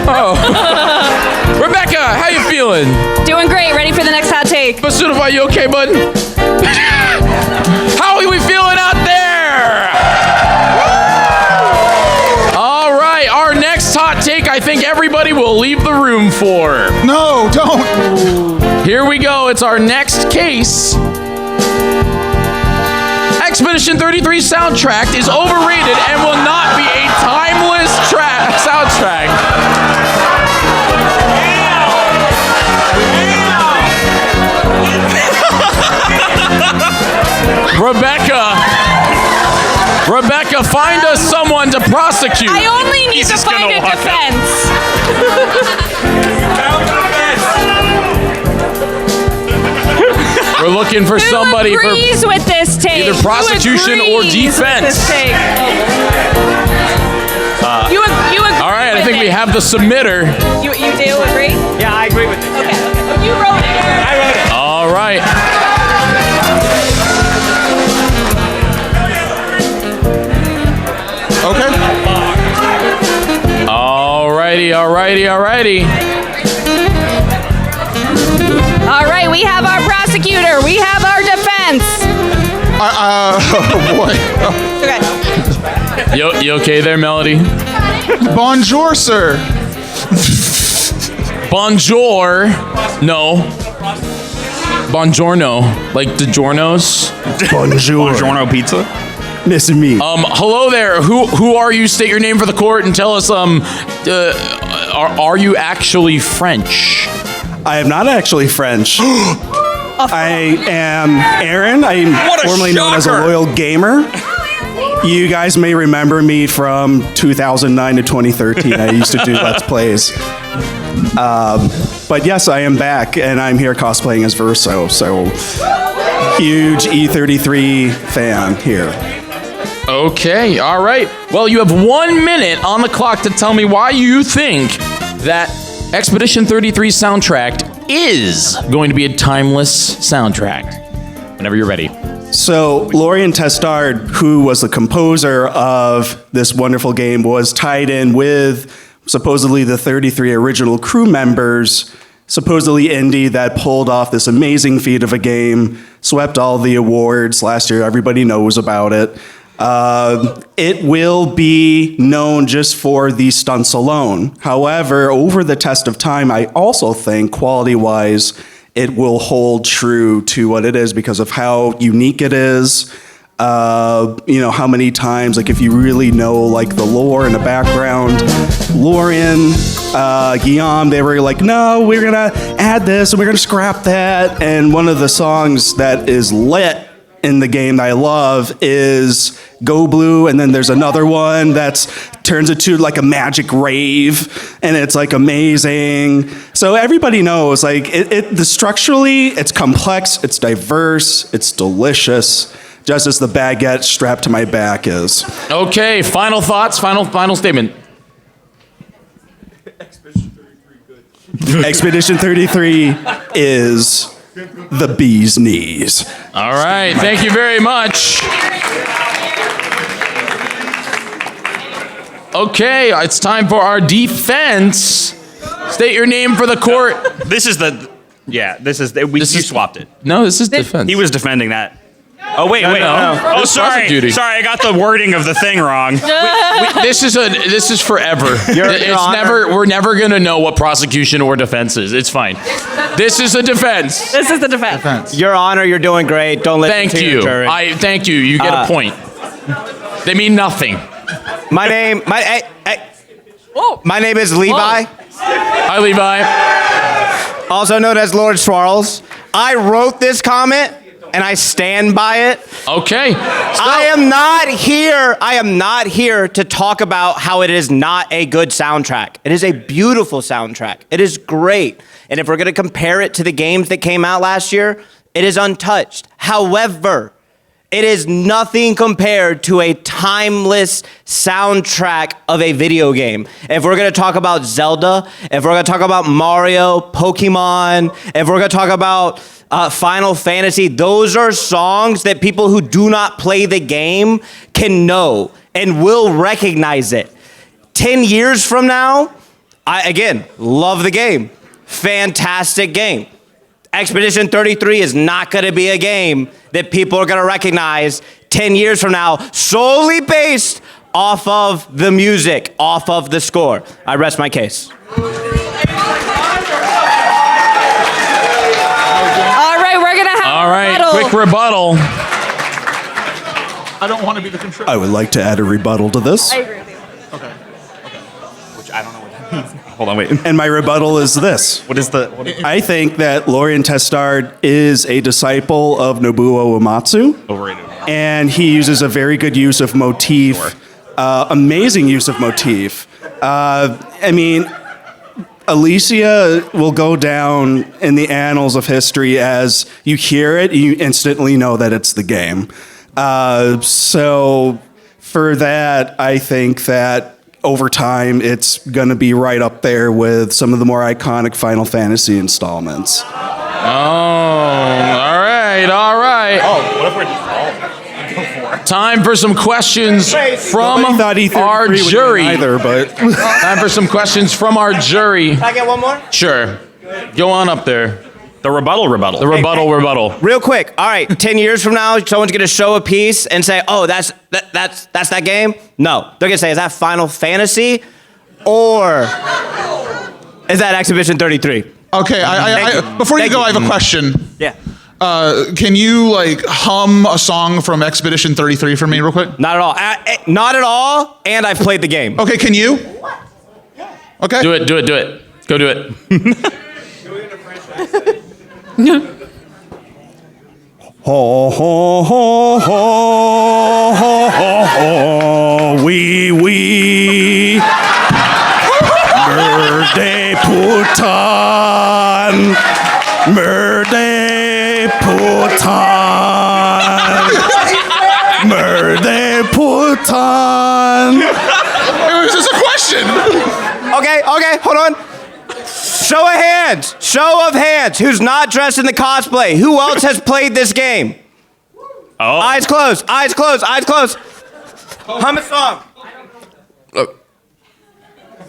Oh. Rebecca, how you feeling? Doing great. Ready for the next hot take. Basudify, you okay, bud? How are we feeling out there? All right, our next hot take, I think everybody will leave the room for. No, don't. Here we go. It's our next case. Expedition 33 soundtrack is overrated and will not be a timeless soundtrack. Rebecca, find us someone to prosecute. I only need to find a defense. We're looking for somebody Who for agrees with this take? either prosecution Who or agrees with defense. this take? You agree All right, I with think we it. have the submitter. You do agree? Yeah, I agree with it. Okay. Oh, you wrote it. I wrote it. All right. Okay. Alrighty. All right, we have our prosecutor. We have our defense. Oh boy. Okay. You okay there, Melody? Bonjour, sir. Bonjour. No. Buongiorno. Like DiGiorno's. Bonjour. Buongiorno pizza. Miss me. Hello there. Who are you? State your name for the court and tell us. Are you actually French? I am not actually French. I am Aaron. I'm formerly known as a loyal gamer. You guys may remember me from 2009 to 2013. I used to do Let's Plays. But yes, I am back, and I'm here cosplaying as Verso. So, huge E33 fan here. Okay, all right. Well, you have 1 minute on the clock to tell me why you think that Expedition 33 soundtrack is going to be a timeless soundtrack. Whenever you're ready. So, Lorien Testard, who was the composer of this wonderful game, was tied in with supposedly the 33 original crew members, supposedly indie, that pulled off this amazing feat of a game, swept all the awards last year. Everybody knows about it. It will be known just for the stunts alone. However, over the test of time, I also think quality-wise, it will hold true to what it is because of how unique it is. How many times, like if you really know like the lore and the background, Lorien, Guillaume, they were like, no, we're gonna add this and we're gonna scrap that. And one of the songs that is lit in the game that I love is Go Blue, and then there's another one that turns into like a magic rave, and it's like amazing. So everybody knows, like, structurally, it's complex, it's diverse, it's delicious, just as the baguette strapped to my back is. Okay, final thoughts, final statement. Expedition 33 is the bee's knees. All right, thank you very much. Okay, it's time for our defense. State your name for the court. You swapped it. No, this is defense. He was defending that. Oh, wait. No. Oh, This sorry. prosecuting. Sorry, I got the wording of the thing wrong. This is forever. We're never gonna know what prosecution or defense is. It's fine. This is a defense. This is the defense. Your Honor, you're doing great. Don't listen to your jury. Thank you. You get a point. They mean nothing. My name is Levi. Hi, Levi. Also known as Lord Schwarls. I wrote this comment, and I stand by it. Okay. I am not here to talk about how it is not a good soundtrack. It is a beautiful soundtrack. It is great. And if we're going to compare it to the games that came out last year, it is untouched. However, it is nothing compared to a timeless soundtrack of a video game. If we're gonna talk about Zelda, if we're gonna talk about Mario, Pokemon, if we're gonna talk about Final Fantasy, those are songs that people who do not play the game can know and will recognize it. 10 years from now, I, again, love the game. Fantastic game. Expedition 33 is not going to be a game that people are going to recognize 10 years from now solely based off of the music, off of the score. I rest my case. All right, we're going to have All right, rebuttal. quick rebuttal. I don't want to be the control. I would like to add a rebuttal to this. I agree with you. Okay. Which I don't know what that means. Hold on, wait. And my rebuttal is this. What is the... I think that Lorian Testard is a disciple of Nobuo Uematsu. Overrated. And he uses a very good use of motif, amazing use of motif. I mean, Alicia will go down in the annals of history as you hear it, you instantly know that it's the game. So for that, I think that over time, it's going to be right up there with some of the more iconic Final Fantasy installments. Oh, all right. Oh, what if we're just... Go for it. Time for some questions from our jury. Either, but Time for some questions from our jury. Can I get one more? Sure. Go on up there. The rebuttal. The rebuttal. Real quick. All right, 10 years from now, someone's going to show a piece and say, oh, that's that game? No. They're going to say, is that Final Fantasy or is that Expedition 33? Okay, before you go, I have a question. Yeah. Can you hum a song from Expedition 33 for me real quick? Not at all. Not at all, and I've played the game. Okay, can you? Okay. Do it. Go do it. ho ho ho ho ho ho ho wee wee Merde putan Merde putan Merde putan. It was just a question. Okay, hold on. Show of hands. Show of hands. Who's not dressed in the cosplay? Who else has played this game? Oh. Eyes closed. Hum a song.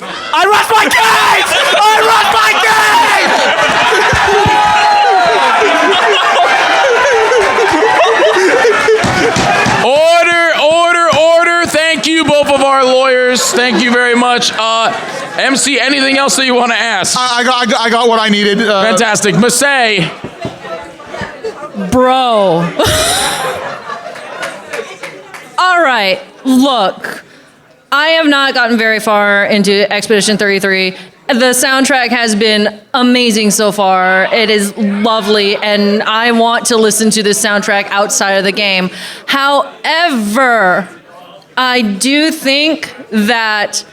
I rest my Order. Thank you, both of our lawyers. Thank you very much. MC, anything else that you want to ask? I got what I needed. Fantastic. Masay. Bro. All right, look. I have not gotten very far into Expedition 33. The soundtrack has been amazing so far. It is lovely, and I want to listen to this soundtrack outside of the game. However, I do think that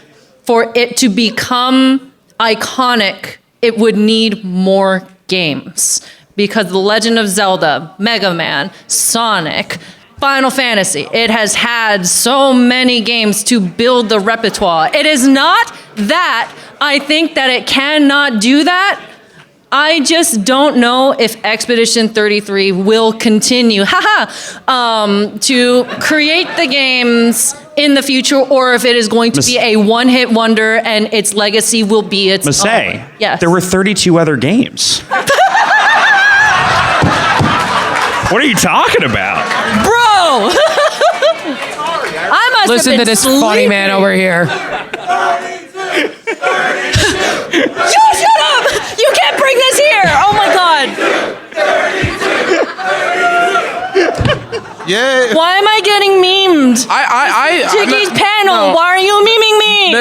for it to become iconic, it would need more games. Because The Legend of Zelda, Mega Man, Sonic, Final Fantasy. It has had so many games to build the repertoire. It is not that I think that it cannot do that. I just don't know if Expedition 33 will continue, to create the games in the future, or if it is going to be a one-hit wonder and its legacy will be its own. Yes. There were 32 other games. What are you talking about? Bro! I must Listen have to been this funny man over here. Shut up! You can't bring this here! Oh my god! Yeah. Why am I getting memed? Jiggy's panel. no. Why are you memeing me?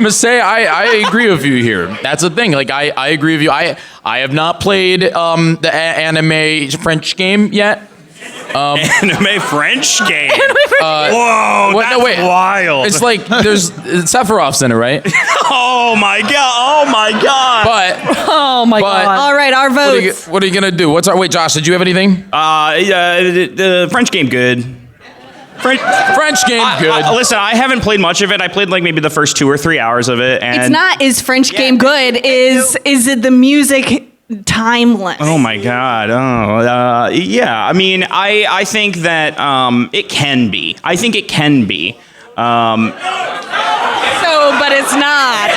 Miss Say, I agree with you here. That's the thing. Like I agree with you. I have not played the anime French game yet. Anime French game. Whoa, that's wild. It's like there's Sephiroth's in it, right? Oh my god. But oh my god. All right, our votes. What are you gonna do? Wait, Josh, did you have anything? The French game good. French game good. Listen, I haven't played much of it. I played like maybe the first 2 or 3 hours of it, and It's not is French game good. Is it the music timeless? Oh my god. Yeah. I mean, I think that it can be. I think it can be. But it's not.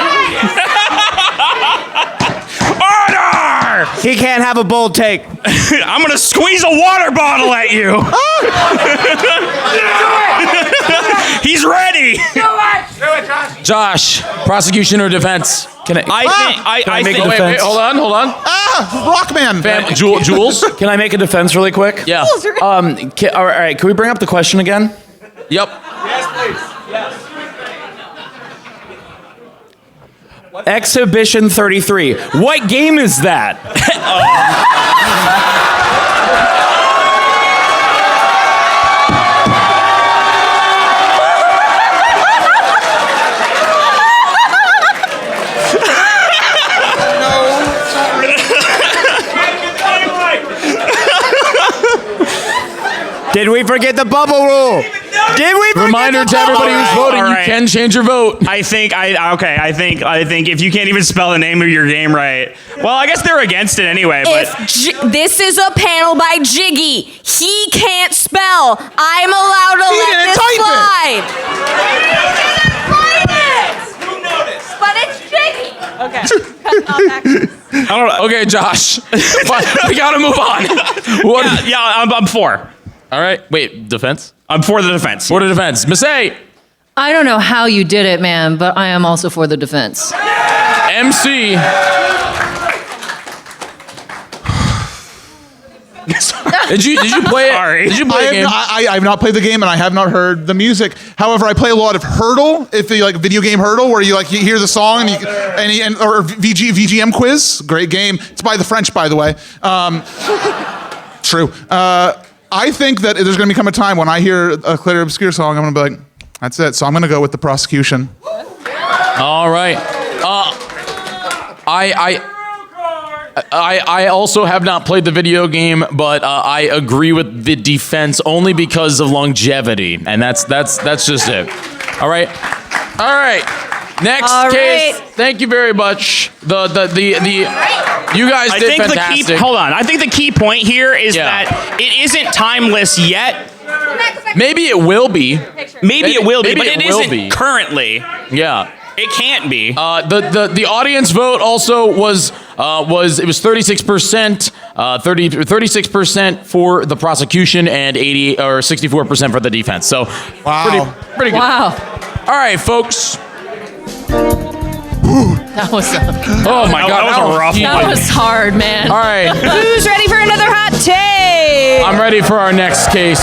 Order! He can't have a bold take. I'm gonna squeeze a water bottle at you. He's ready. Josh, prosecution or defense? Can I think. Wait, hold on. Rockman. Jules, Can I make a defense really quick? yeah. All right, can we bring up the question again? Yep. Exhibition 33. What game is that? Did we forget the bubble rule? Did we forget Reminder the to everybody bubble who's rule? voting, you can change your vote. I think if you can't even spell the name of your game right, well, I guess they're against it anyway. But This is a panel by Jiggy. He can't spell. I'm allowed to let this slide. Who noticed? But it's Jiggy. Okay. I don't know. Okay, Josh. We gotta move on. I'm for. All right. Wait, defense? I'm for the defense. For the defense. Miss A. I don't know how you did it, man, but I am also for the defense. MC. Did you play it? Sorry. Did you play the game? I have not played the game and I have not heard the music. However, I play a lot of Hurdle, video game Hurdle, where you hear the song or VGM Quiz. Great game. It's by the French, by the way. True. I think that there's going to become a time when I hear a clear obscure song, I'm going to be like, that's it. So I'm going to go with the prosecution. All right. I also have not played the video game, but I agree with the defense only because of longevity, and that's just it. All right. Next case. Thank you very much. You guys did fantastic. Hold on. I think the key point here is that it isn't timeless yet. Maybe it will be. Maybe it will be, but it isn't be. currently. Yeah. It can't be. The audience vote also was 36%, 36% for the prosecution and 64% for the defense. So wow, pretty good. Wow. All right, folks. That was oh my god, that was a rough one. That was hard, man. All right. Who's ready for another hot take? I'm ready for our next case.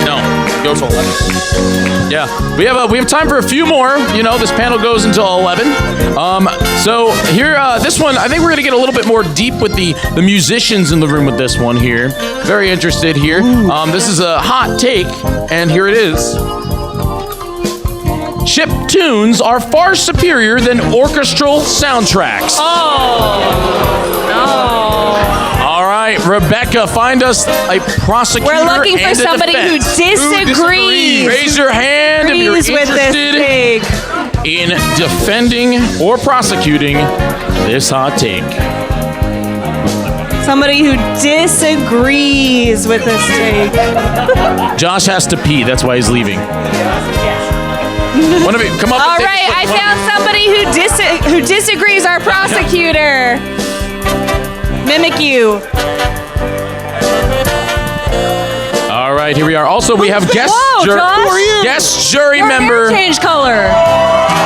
No, go to 11. Yeah, we have time for a few more. This panel goes until 11. So here, this one, I think we're gonna get a little bit more deep with the musicians in the room with this one here. Very interested here. This is a hot take, and here it is. Chip tunes are far superior than orchestral soundtracks. Oh, no. All right, Rebecca, find us a prosecutor. We're looking for and a somebody who defense. disagrees. Raise your hand if you're Agrees with this interested in defending or prosecuting this hot take. Somebody who disagrees with this take. Josh has to pee. That's why he's leaving. One of you, come up. All and take right, a I quick- found somebody who disagrees. Our prosecutor. Mimic you. All right, here we are. Also, we have guest Whoa, Josh. guest jury Your member. hair changed color.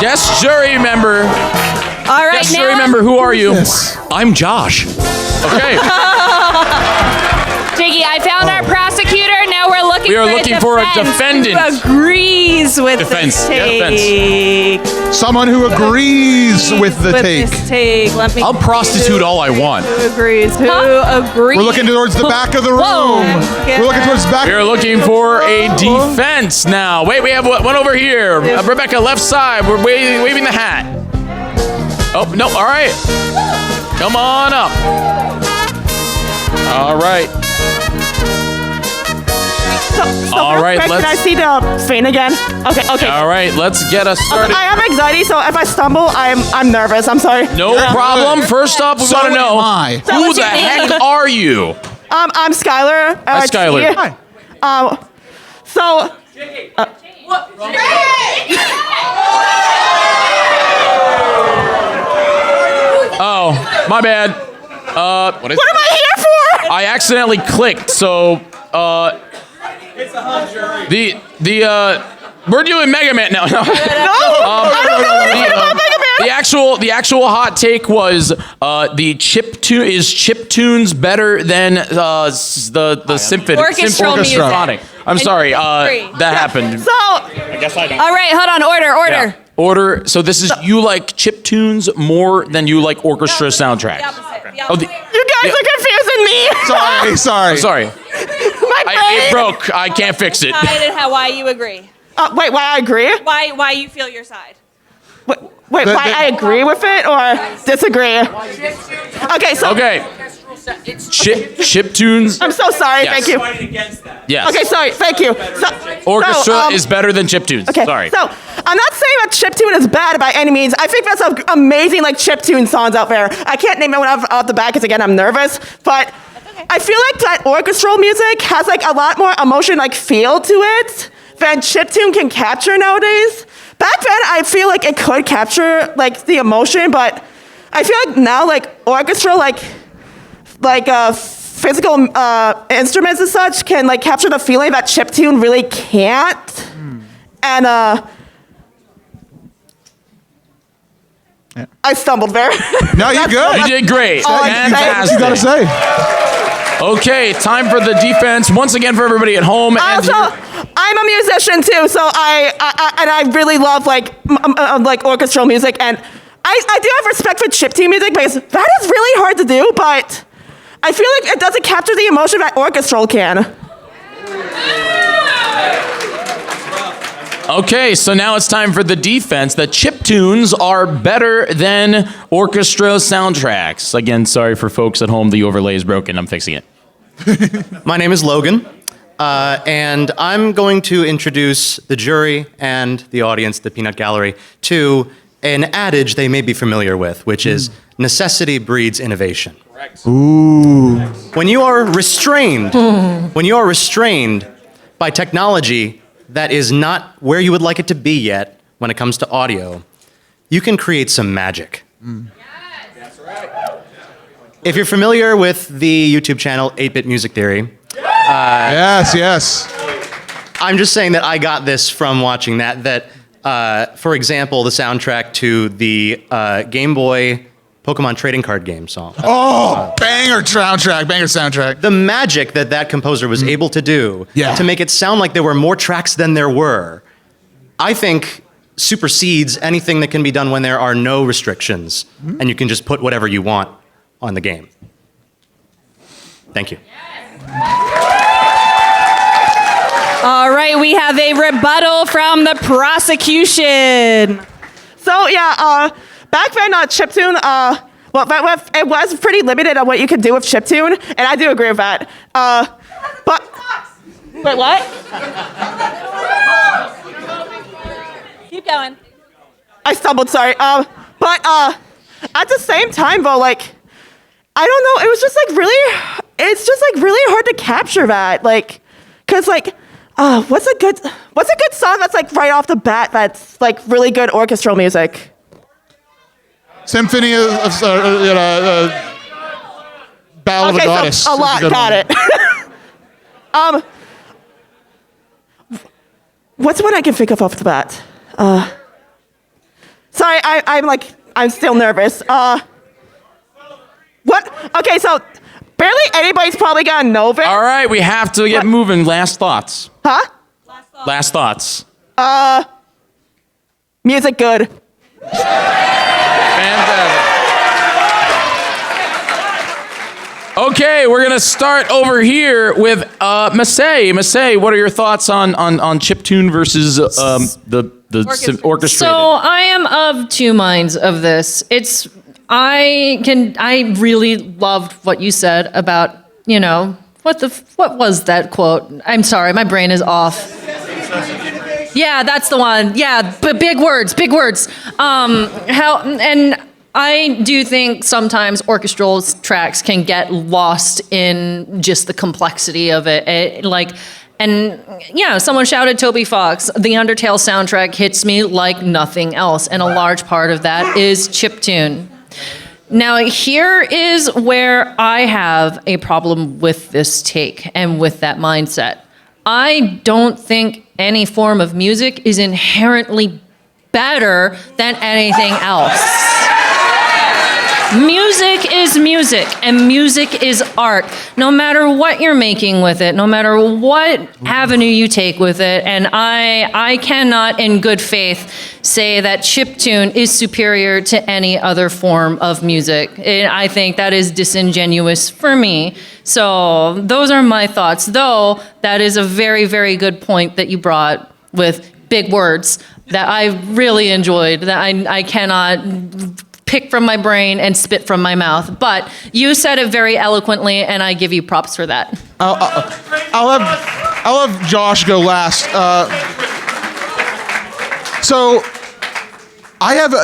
Guest jury member. All right, Guest now. jury member. Who are you? I'm Josh. Okay. Jiggy, I found our prosecutor. Now we're looking We are for looking for a defendant. who agrees with Defense. this Yeah, take. Someone who agrees with the take. This take. Let me. I'll prostitute all I want. Who agrees? Who agrees? We're looking towards the back of the room. Whoa. We're looking towards the back. We are looking for a defense now. Wait, we have one over here. Rebecca, left side. We're waving the hat. Oh, no. All right. Come on up. All right. All right, Can I let's. see the thing again? Okay. All right, let's get us started. I have anxiety, so if I stumble, I'm nervous. I'm sorry. No problem. First up, we So want to know am I. So who what's the your heck name? are you? I'm Skylar. Hi, Skylar. Hi. So. Oh, my bad. What What am I here for? I accidentally clicked, so we're doing Mega Man now. No, I don't know anything about Mega Man. The actual hot take was the chiptunes better than the symphony. Orchestral music. Symphonic. I'm sorry, that happened. So. I guess I don't. All right, hold on. Order. Yeah. Order. So this is you like chiptunes more than you like orchestra soundtracks. Oh, You guys are confusing me. Sorry. My It brain. broke. I can't fix it. Why you agree? Wait, why I agree? Why you feel your side? Wait, why I agree with it or disagree? Okay, so. Okay. Chiptunes. I'm so sorry. Yes. Thank you. Yes. Okay, sorry. Thank you. So, Orchestra is better than chiptunes. Okay, Sorry. so I'm not saying that chiptune is bad by any means. I think there's some amazing chiptune songs out there. I can't name one off the bat because again I'm nervous, but I feel like that orchestral music has a lot more emotion feel to it than chiptune can capture nowadays. Back then I feel like it could capture the emotion, but I feel like now orchestral physical instruments and such can capture the feeling that chiptune really can't. And I stumbled there. No, you're good. You did great. all I can say. Fantastic. You gotta say. Okay, time for the defense once again for everybody at home. And Also, I'm a musician too, so I really love orchestral music, and I do have respect for chiptune music because that is really hard to do, but I feel like it doesn't capture the emotion that orchestral can. Okay, so now it's time for the defense. The chiptunes are better than orchestra soundtracks. Again, sorry for folks at home. The overlay is broken. I'm fixing it. My name is Logan, and I'm going to introduce the jury and the audience, the Peanut Gallery, to an adage they may be familiar with, which is necessity breeds innovation. Correct. Ooh. When you are restrained by technology that is not where you would like it to be yet when it comes to audio, you can create some magic. If you're familiar with the YouTube channel 8-Bit Music Theory, yes. I'm just saying that I got this from watching that, for example, the soundtrack to the Game Boy Pokemon trading card game song. Oh, banger soundtrack. The magic that composer was able to do to make it sound like there were more tracks than there were, I think supersedes anything that can be done when there are no restrictions and you can just put whatever you want on the game. Thank you. All right, we have a rebuttal from the prosecution. So yeah, back then chiptune Well, but it was pretty limited on what you could do with chiptune, and I do agree with that. But wait, what? Keep going. I stumbled. Sorry. But at the same time, though, like, I don't know. It was just like really. It's just like really hard to capture that, like, cause like, what's a good song that's like right off the bat that's like really good orchestral music? Symphony of Battle of the Goddess. So a lot. Got it. What's one I can think of off the bat? Sorry, I'm still nervous. What? Okay, so barely anybody's probably gonna know it. All right, we have to get moving. Last thoughts. Huh? Last thoughts. Music good. Fantastic. Okay, we're gonna start over here with Massey. Massey, what are your thoughts on chiptune versus the orchestrated? So I am of two minds of this. I really loved what you said about, what was that quote? I'm sorry, my brain is off. Yeah, that's the one. Yeah, but big words. I do think sometimes orchestral tracks can get lost in just the complexity of it. Someone shouted Toby Fox. The Undertale soundtrack hits me like nothing else, and a large part of that is chiptune. Now, here is where I have a problem with this take and with that mindset. I don't think any form of music is inherently better than anything else. Music is music, and music is art. No matter what you're making with it, no matter what avenue you take with it, and I cannot in good faith say that chiptune is superior to any other form of music. I think that is disingenuous for me. So those are my thoughts, though that is a very, very good point that you brought with big words that I really enjoyed, that I cannot pick from my brain and spit from my mouth. But you said it very eloquently, and I give you props for that. I'll have Josh go last. So I have,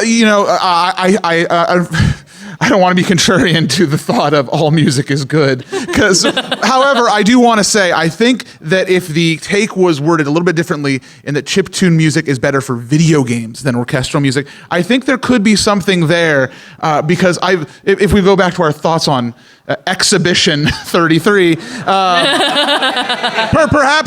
I don't want to be contrarian to the thought of all music is good. However, I do want to say, I think that if the take was worded a little bit differently in that chiptune music is better for video games than orchestral music, I think there could be something there because if we go back to our thoughts on Exhibition 33, perhaps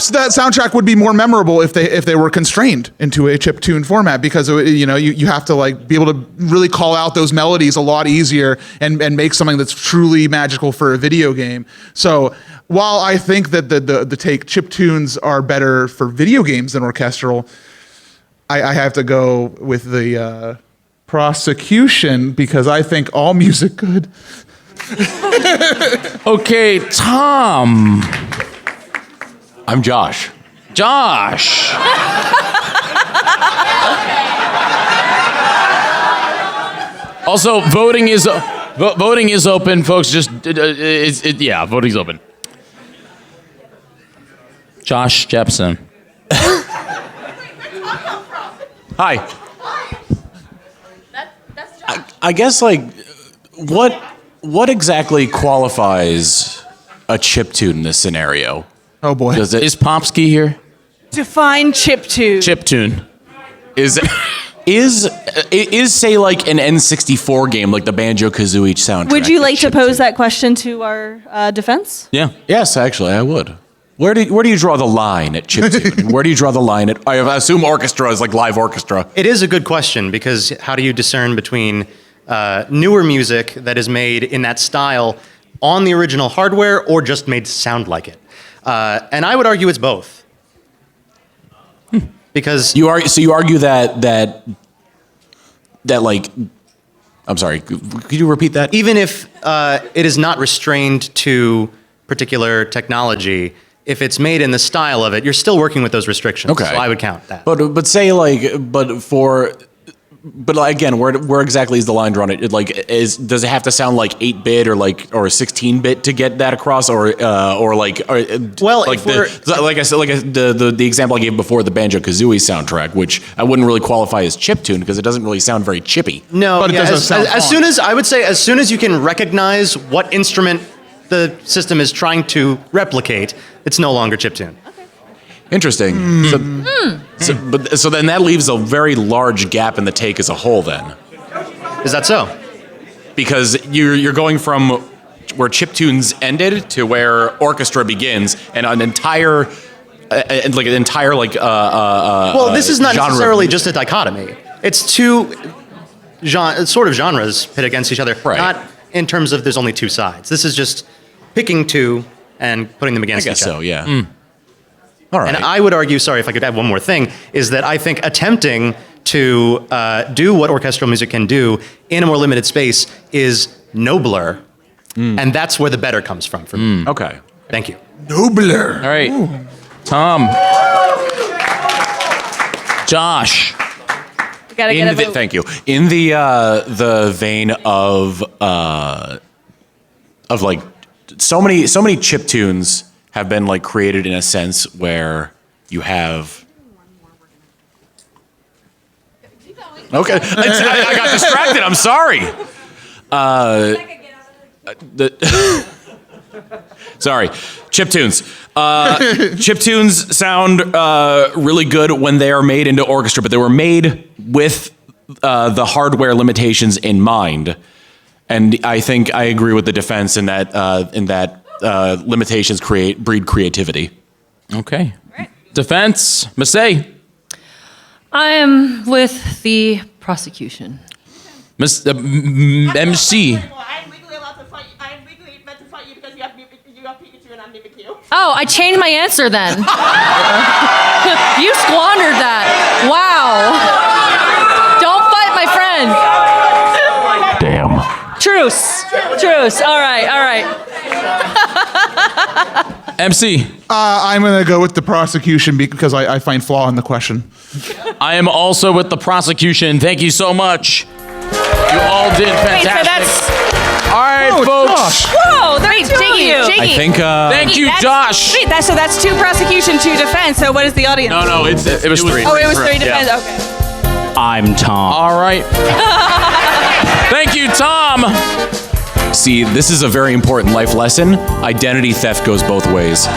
that soundtrack would be more memorable if they were constrained into a chiptune format, because you have to like be able to really call out those melodies a lot easier and make something that's truly magical for a video game. So while I think that the take chiptunes are better for video games than orchestral, I have to go with the prosecution because I think all music good. Okay, Tom. I'm Josh. Josh. Also, voting is open, folks. Just voting's open. Josh Jepson. Hi. I guess what exactly qualifies a chiptune in this scenario? Oh boy. Is Pomsky here? Define chiptune. Chiptune. Is say like an N64 game, like the Banjo-Kazooie soundtrack? Would you like to pose that question to our defense? Yeah. Yes, actually, I would. Where do you draw the line at chiptune? Where do you draw the line at? I assume orchestra is like live orchestra. It is a good question because how do you discern between newer music that is made in that style on the original hardware or just made to sound like it? And I would argue it's both. Because you argue that like, I'm sorry, could you repeat that? Even if it is not restrained to particular technology, if it's made in the style of it, you're still working with those restrictions. Okay. So I would count that. But say like, but for But again, where exactly is the line drawn? Does it have to sound like 8-bit or 16-bit to get that across, the example I gave before, the Banjo-Kazooie soundtrack, which I wouldn't really qualify as chiptune because it doesn't really sound very chippy. No, But it doesn't sound as soon as I would say, as soon as you can recognize what instrument the system is trying to replicate, it's no longer chiptune. Interesting. So then that leaves a very large gap in the take as a whole. Then is that so? Because you're going from where chiptunes ended to where orchestra begins, and an entire well, this is not genre. necessarily just a dichotomy. It's two sort of genres pit against each other. Right. Not in terms of there's only two sides. This is just picking two and putting them against each other. I guess so. Yeah. All right. And I would argue, sorry if I could add one more thing, is that I think attempting to do what orchestral music can do in a more limited space is nobler, and that's where the better comes from for me. Okay. Thank you. Nobler. All right. Tom. Josh. Gotta get a vote. Thank you. In the vein of like so many chiptunes have been like created in a sense where you have. Okay, I got distracted. I'm sorry. Sorry, chiptunes. Chiptunes sound really good when they are made into orchestra, but they were made with the hardware limitations in mind. And I think I agree with the defense in that limitations breed creativity. Okay. Defense, Massey. I am with the prosecution. MC. I'm legally allowed to fight you. I'm legally meant to fight you because you have Pikachu and I'm Mimikyu. Oh, I changed my answer then. You squandered that. Wow. Don't fight my friend. Damn. Truce. All right. MC. I'm going to go with the prosecution because I find flaw in the question. I am also with the prosecution. Thank you so much. You all did fantastic. Wait, so that's... All right, folks. Whoa, there's two of you. I think. Thank you, Josh. Wait, so that's 2 prosecution, 2 defense. So what is the audience? No, it was 3. Oh, it was 3 defense. Yeah. Okay. I'm Tom. All right. Thank you, Tom. See, this is a very important life lesson. Identity theft goes both ways.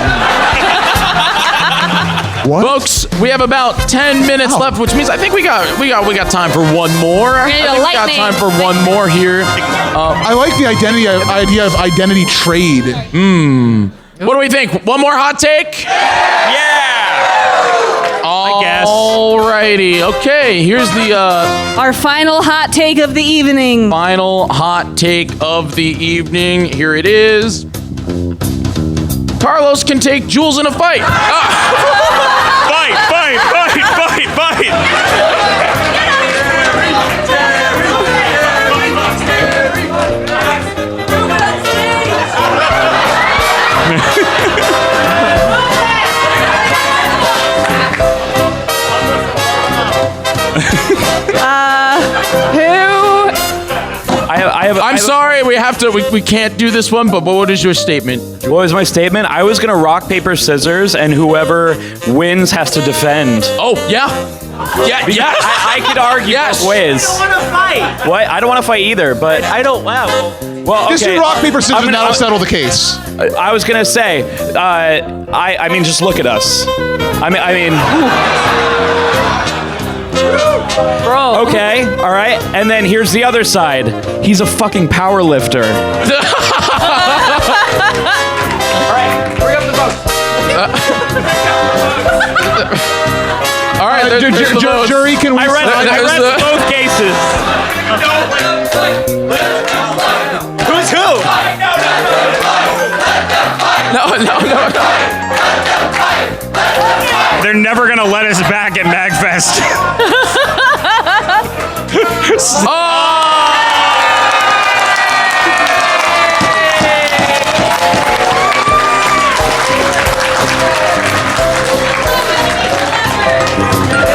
What? Folks, we have about 10 minutes left, which means I think we got time for one more. I think we got time for one more here. I like the idea of identity trade. What do we think? One more hot take? Yeah. I guess. Alrighty. Okay, here's the Our final hot take of the evening. final hot take of the evening. Here it is. Carlos can take Jules in a fight. Fight. I'm sorry, we can't do this one, but what is your statement? What was my statement? I was gonna rock, paper, scissors, and whoever wins has to defend. Oh, yeah. Yeah, yes. I could argue both ways. I don't want to fight. What? I don't want to fight either, but I don't. Wow. well, Just okay. do rock, paper, scissors, I'm and gonna- that'll settle the case. I was gonna say, I mean, just look at us. I mean. Bro. Okay, all right. And then here's the other side. He's a fucking power lifter. All right, bring up the vote. All right, Jury can I read both cases. Who's who? No. They're never gonna let us back at MAGFest.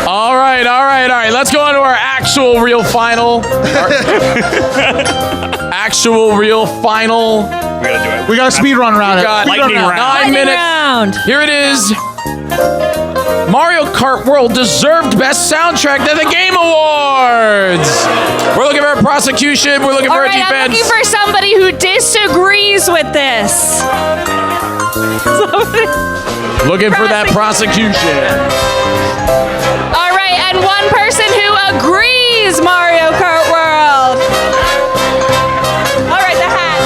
All right. Let's go on to our actual real final. Actual real final. We gotta do it. We got a speed run around it. Lightning round. 9 minutes. Round. Here it is. Mario Kart World deserved best soundtrack at the Game Awards. We're looking for a prosecution. We're looking All for right, a defense. I'm looking for somebody who disagrees with this. Looking for that prosecution. All right, and one person who agrees, Mario Kart World. All right, the hat.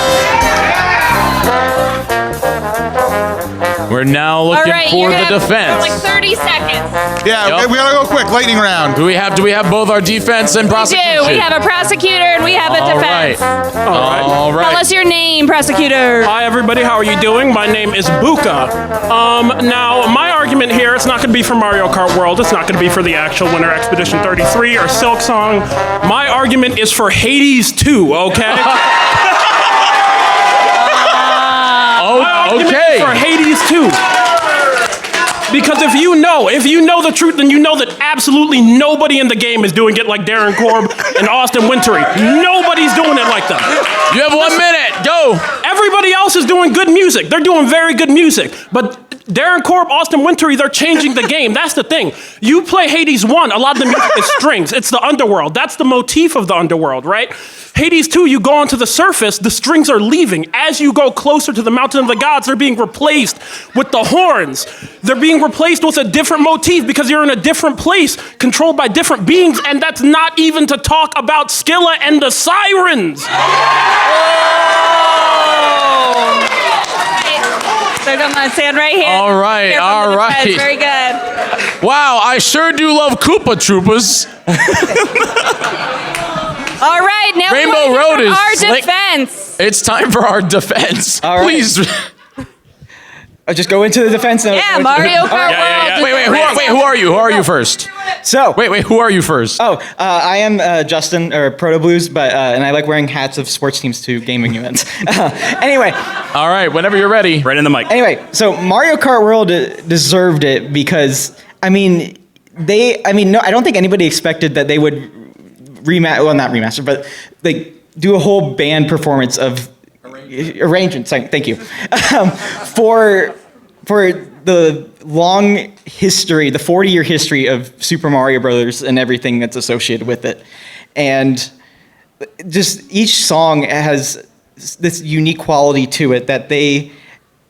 We're now All looking right, for you're the gonna have defense. like 30 seconds. Yeah, Yep. we gotta go quick. Lightning round. Do we have both our defense and We prosecution? do. We have a prosecutor and we have a All right. defense. All right. Tell us your name, prosecutor. Hi, everybody. How are you doing? My name is Buka. Now, my argument here, it's not going to be for Mario Kart World. It's not going to be for the actual winner, Expedition 33 or Silk Song. My argument is for Hades 2, okay? Okay. For Hades 2. Because if you know the truth, then you know that absolutely nobody in the game is doing it like Darren Korb and Austin Wintory. Nobody's doing it like that. You have 1 minute. Go. Everybody else is doing good music. They're doing very good music. But Darren Korb, Austin Wintory, they're changing the game. That's the thing. You play Hades 1, a lot of the music is strings. It's the underworld. That's the motif of the underworld, right? Hades 2, you go onto the surface, the strings are leaving. As you go closer to the mountain of the gods, they're being replaced with the horns. They're being replaced with a different motif because you're in a different place, controlled by different beings, and that's not even to talk about Scylla and the sirens. They're gonna stand right here. All right, Here from all the defense. right. Very good. Wow, I sure do love Koopa Troopas. All right, now Rainbow we're Road going is for our slick. defense. It's time for our defense. All right. Please. I'll just go into the defense now. Yeah, Mario Kart World. Wait, who are you? Who are you first? So wait, who are you first? I am Justin or Proto Blues, but and I like wearing hats of sports teams to gaming events. Anyway. All right, whenever you're ready. Right in the mic. Anyway, so Mario Kart World deserved it because I don't think anybody expected that they would not remaster, but like do a whole band performance of arrangements. Thank you. For the long history, the 40-year history of Super Mario Brothers and everything that's associated with it. And just each song has this unique quality to it that they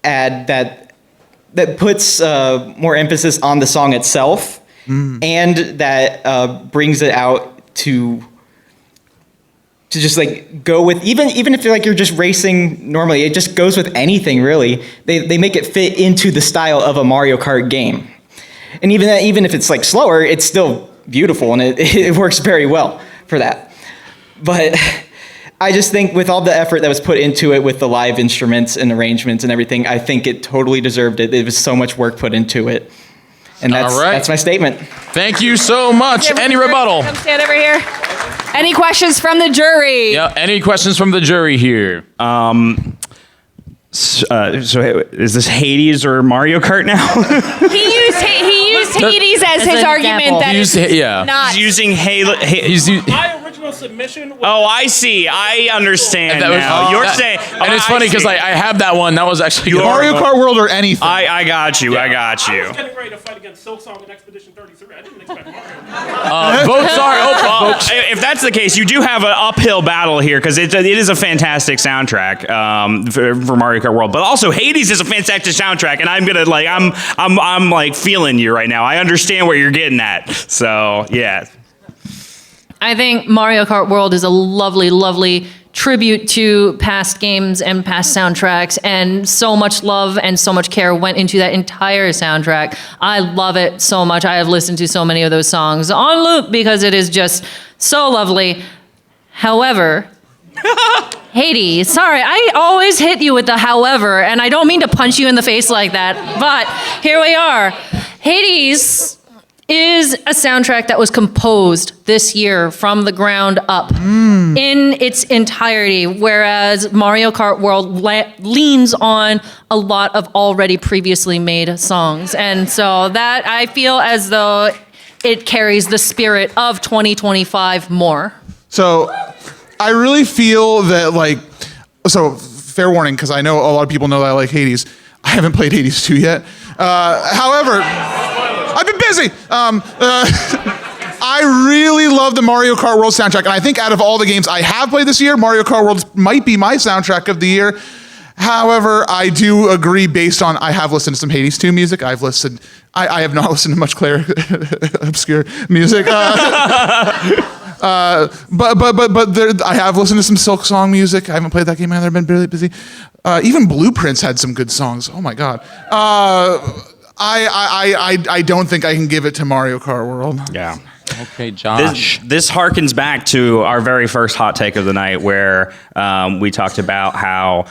add that puts more emphasis on the song itself and that brings it out to just like go with even if you're just racing normally, it just goes with anything really. They make it fit into the style of a Mario Kart game, and even if it's like slower, it's still beautiful and it works very well for that. But I just think with all the effort that was put into it with the live instruments and arrangements and everything, I think it totally deserved it. There was so much work put into it, and that's my statement. Thank you so much. Any rebuttal? Come stand over here. Any questions from the jury? Yeah. Any questions from the jury here? So is this Hades or Mario Kart now? He used Hades as his argument that it's not. He's using Halo. My original submission was... Oh, I see. I understand now. You're saying... And it's funny because I have that one. That was actually good. Mario Kart World or anything. I got you. I got you. I was getting ready to fight against Silk Song and Expedition 33. I didn't expect Mario. Votes are open, folks. If that's the case, you do have an uphill battle here because it is a fantastic soundtrack for Mario Kart World, but also Hades is a fantastic soundtrack, and I'm gonna I'm like feeling you right now. I understand where you're getting at. So yeah. I think Mario Kart World is a lovely, lovely tribute to past games and past soundtracks, and so much love and so much care went into that entire soundtrack. I love it so much. I have listened to so many of those songs on loop because it is just so lovely. However, Hades, sorry, I always hit you with the however, and I don't mean to punch you in the face like that, but here we are. Hades is a soundtrack that was composed this year from the ground up in its entirety, whereas Mario Kart World leans on a lot of already previously made songs. And so that I feel as though it carries the spirit of 2025 more. So I really feel that so fair warning, because I know a lot of people know that I like Hades. I haven't played Hades 2 yet. However, I've been busy. I really love the Mario Kart World soundtrack, and I think out of all the games I have played this year, Mario Kart World might be my soundtrack of the year. However, I do agree based on, I have listened to some Hades 2 music. I have not listened to much obscure music. But I have listened to some Silk Song music. I haven't played that game either. I've been really busy. Even Blueprints had some good songs. Oh my God. I don't think I can give it to Mario Kart World. Yeah. Okay, Josh. This harkens back to our very first hot take of the night, where we talked about how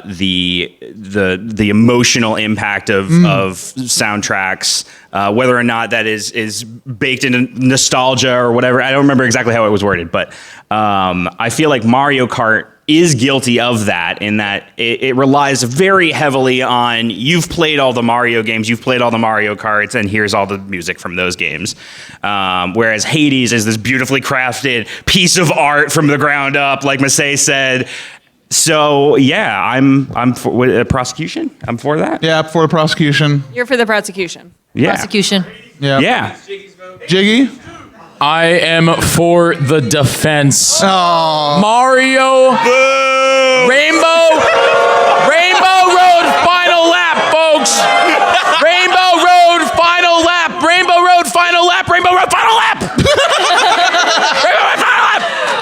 the emotional impact of soundtracks, whether or not that is baked into nostalgia or whatever. I don't remember exactly how it was worded, but I feel like Mario Kart is guilty of that, in that it relies very heavily on, you've played all the Mario games, you've played all the Mario Karts, and here's all the music from those games. Whereas Hades is this beautifully crafted piece of art from the ground up, like Masay said. So yeah, I'm for prosecution. I'm for that. Yeah, for the prosecution. You're for the prosecution. Yeah. Prosecution. Yeah. Yeah. Jiggy? I am for the defense. Oh. Mario. Boo. Rainbow Road final lap, folks. Rainbow Road final lap. Rainbow Road final lap. Rainbow Road final lap. Rainbow Road final lap.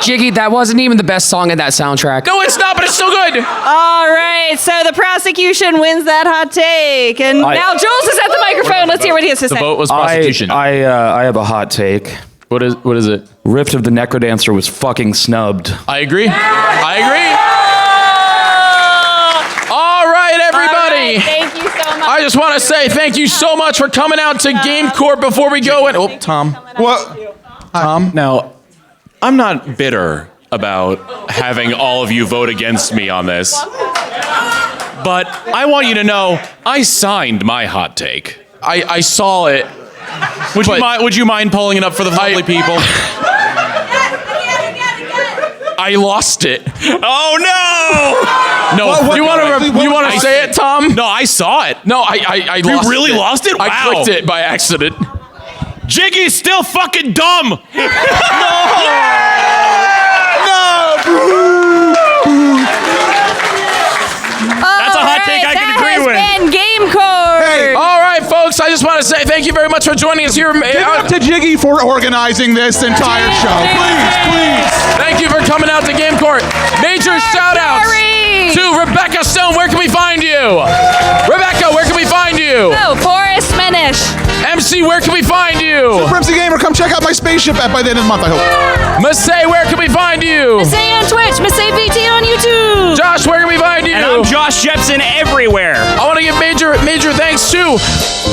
Jiggy, that wasn't even the best song in that soundtrack. No, it's not, but it's still good. All right, so the prosecution wins that hot take, and now Jules is at the microphone. Let's hear what he has to say. The vote was prosecution. I have a hot take. What is it? Rift of the Necrodancer was fucking snubbed. I agree. All right, everybody. All right, thank you so much. I just want to say thank you so much for coming out to Game Court before we go in. Oh, Tom. What? Tom? Now, I'm not bitter about having all of you vote against me on this, but I want you to know I signed my hot take. I saw it. Would you mind pulling it up for the lovely people? I lost it. Oh no! No, you want to say it, Tom? No, I saw it. No, I lost it. You really lost it? Wow. I clicked it by accident. Jiggy's still fucking dumb. No! That's a hot take I can agree with. That has been Game Court. Hey, All right, folks, I just want to say thank you very much for joining us here. give it up to Jiggy for organizing this entire show. Please. Thank you for coming out to Game Court. Major shout-outs to Rebecca Stone. Where can we find you? Rebecca, where can we find you? Oh, Forrest Menish. MC, where can we find you? Super MC Gamer, come check out my spaceship by the end of the month, I hope. Masay, where can we find you? Masay on Twitch, Masay VT on YouTube. Josh, where can we find you? And I'm Josh Jepson everywhere. I want to give major thanks to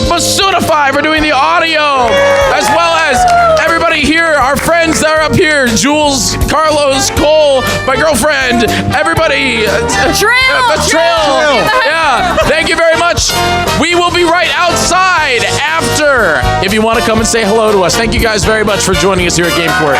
Basunify for doing the audio, as well as everybody here, our friends that are up here, Jules, Carlos, Cole, my girlfriend, everybody. The Trail. Yeah, thank you very much. We will be right outside after, if you want to come and say hello to us. Thank you guys very much for joining us here at Game Court.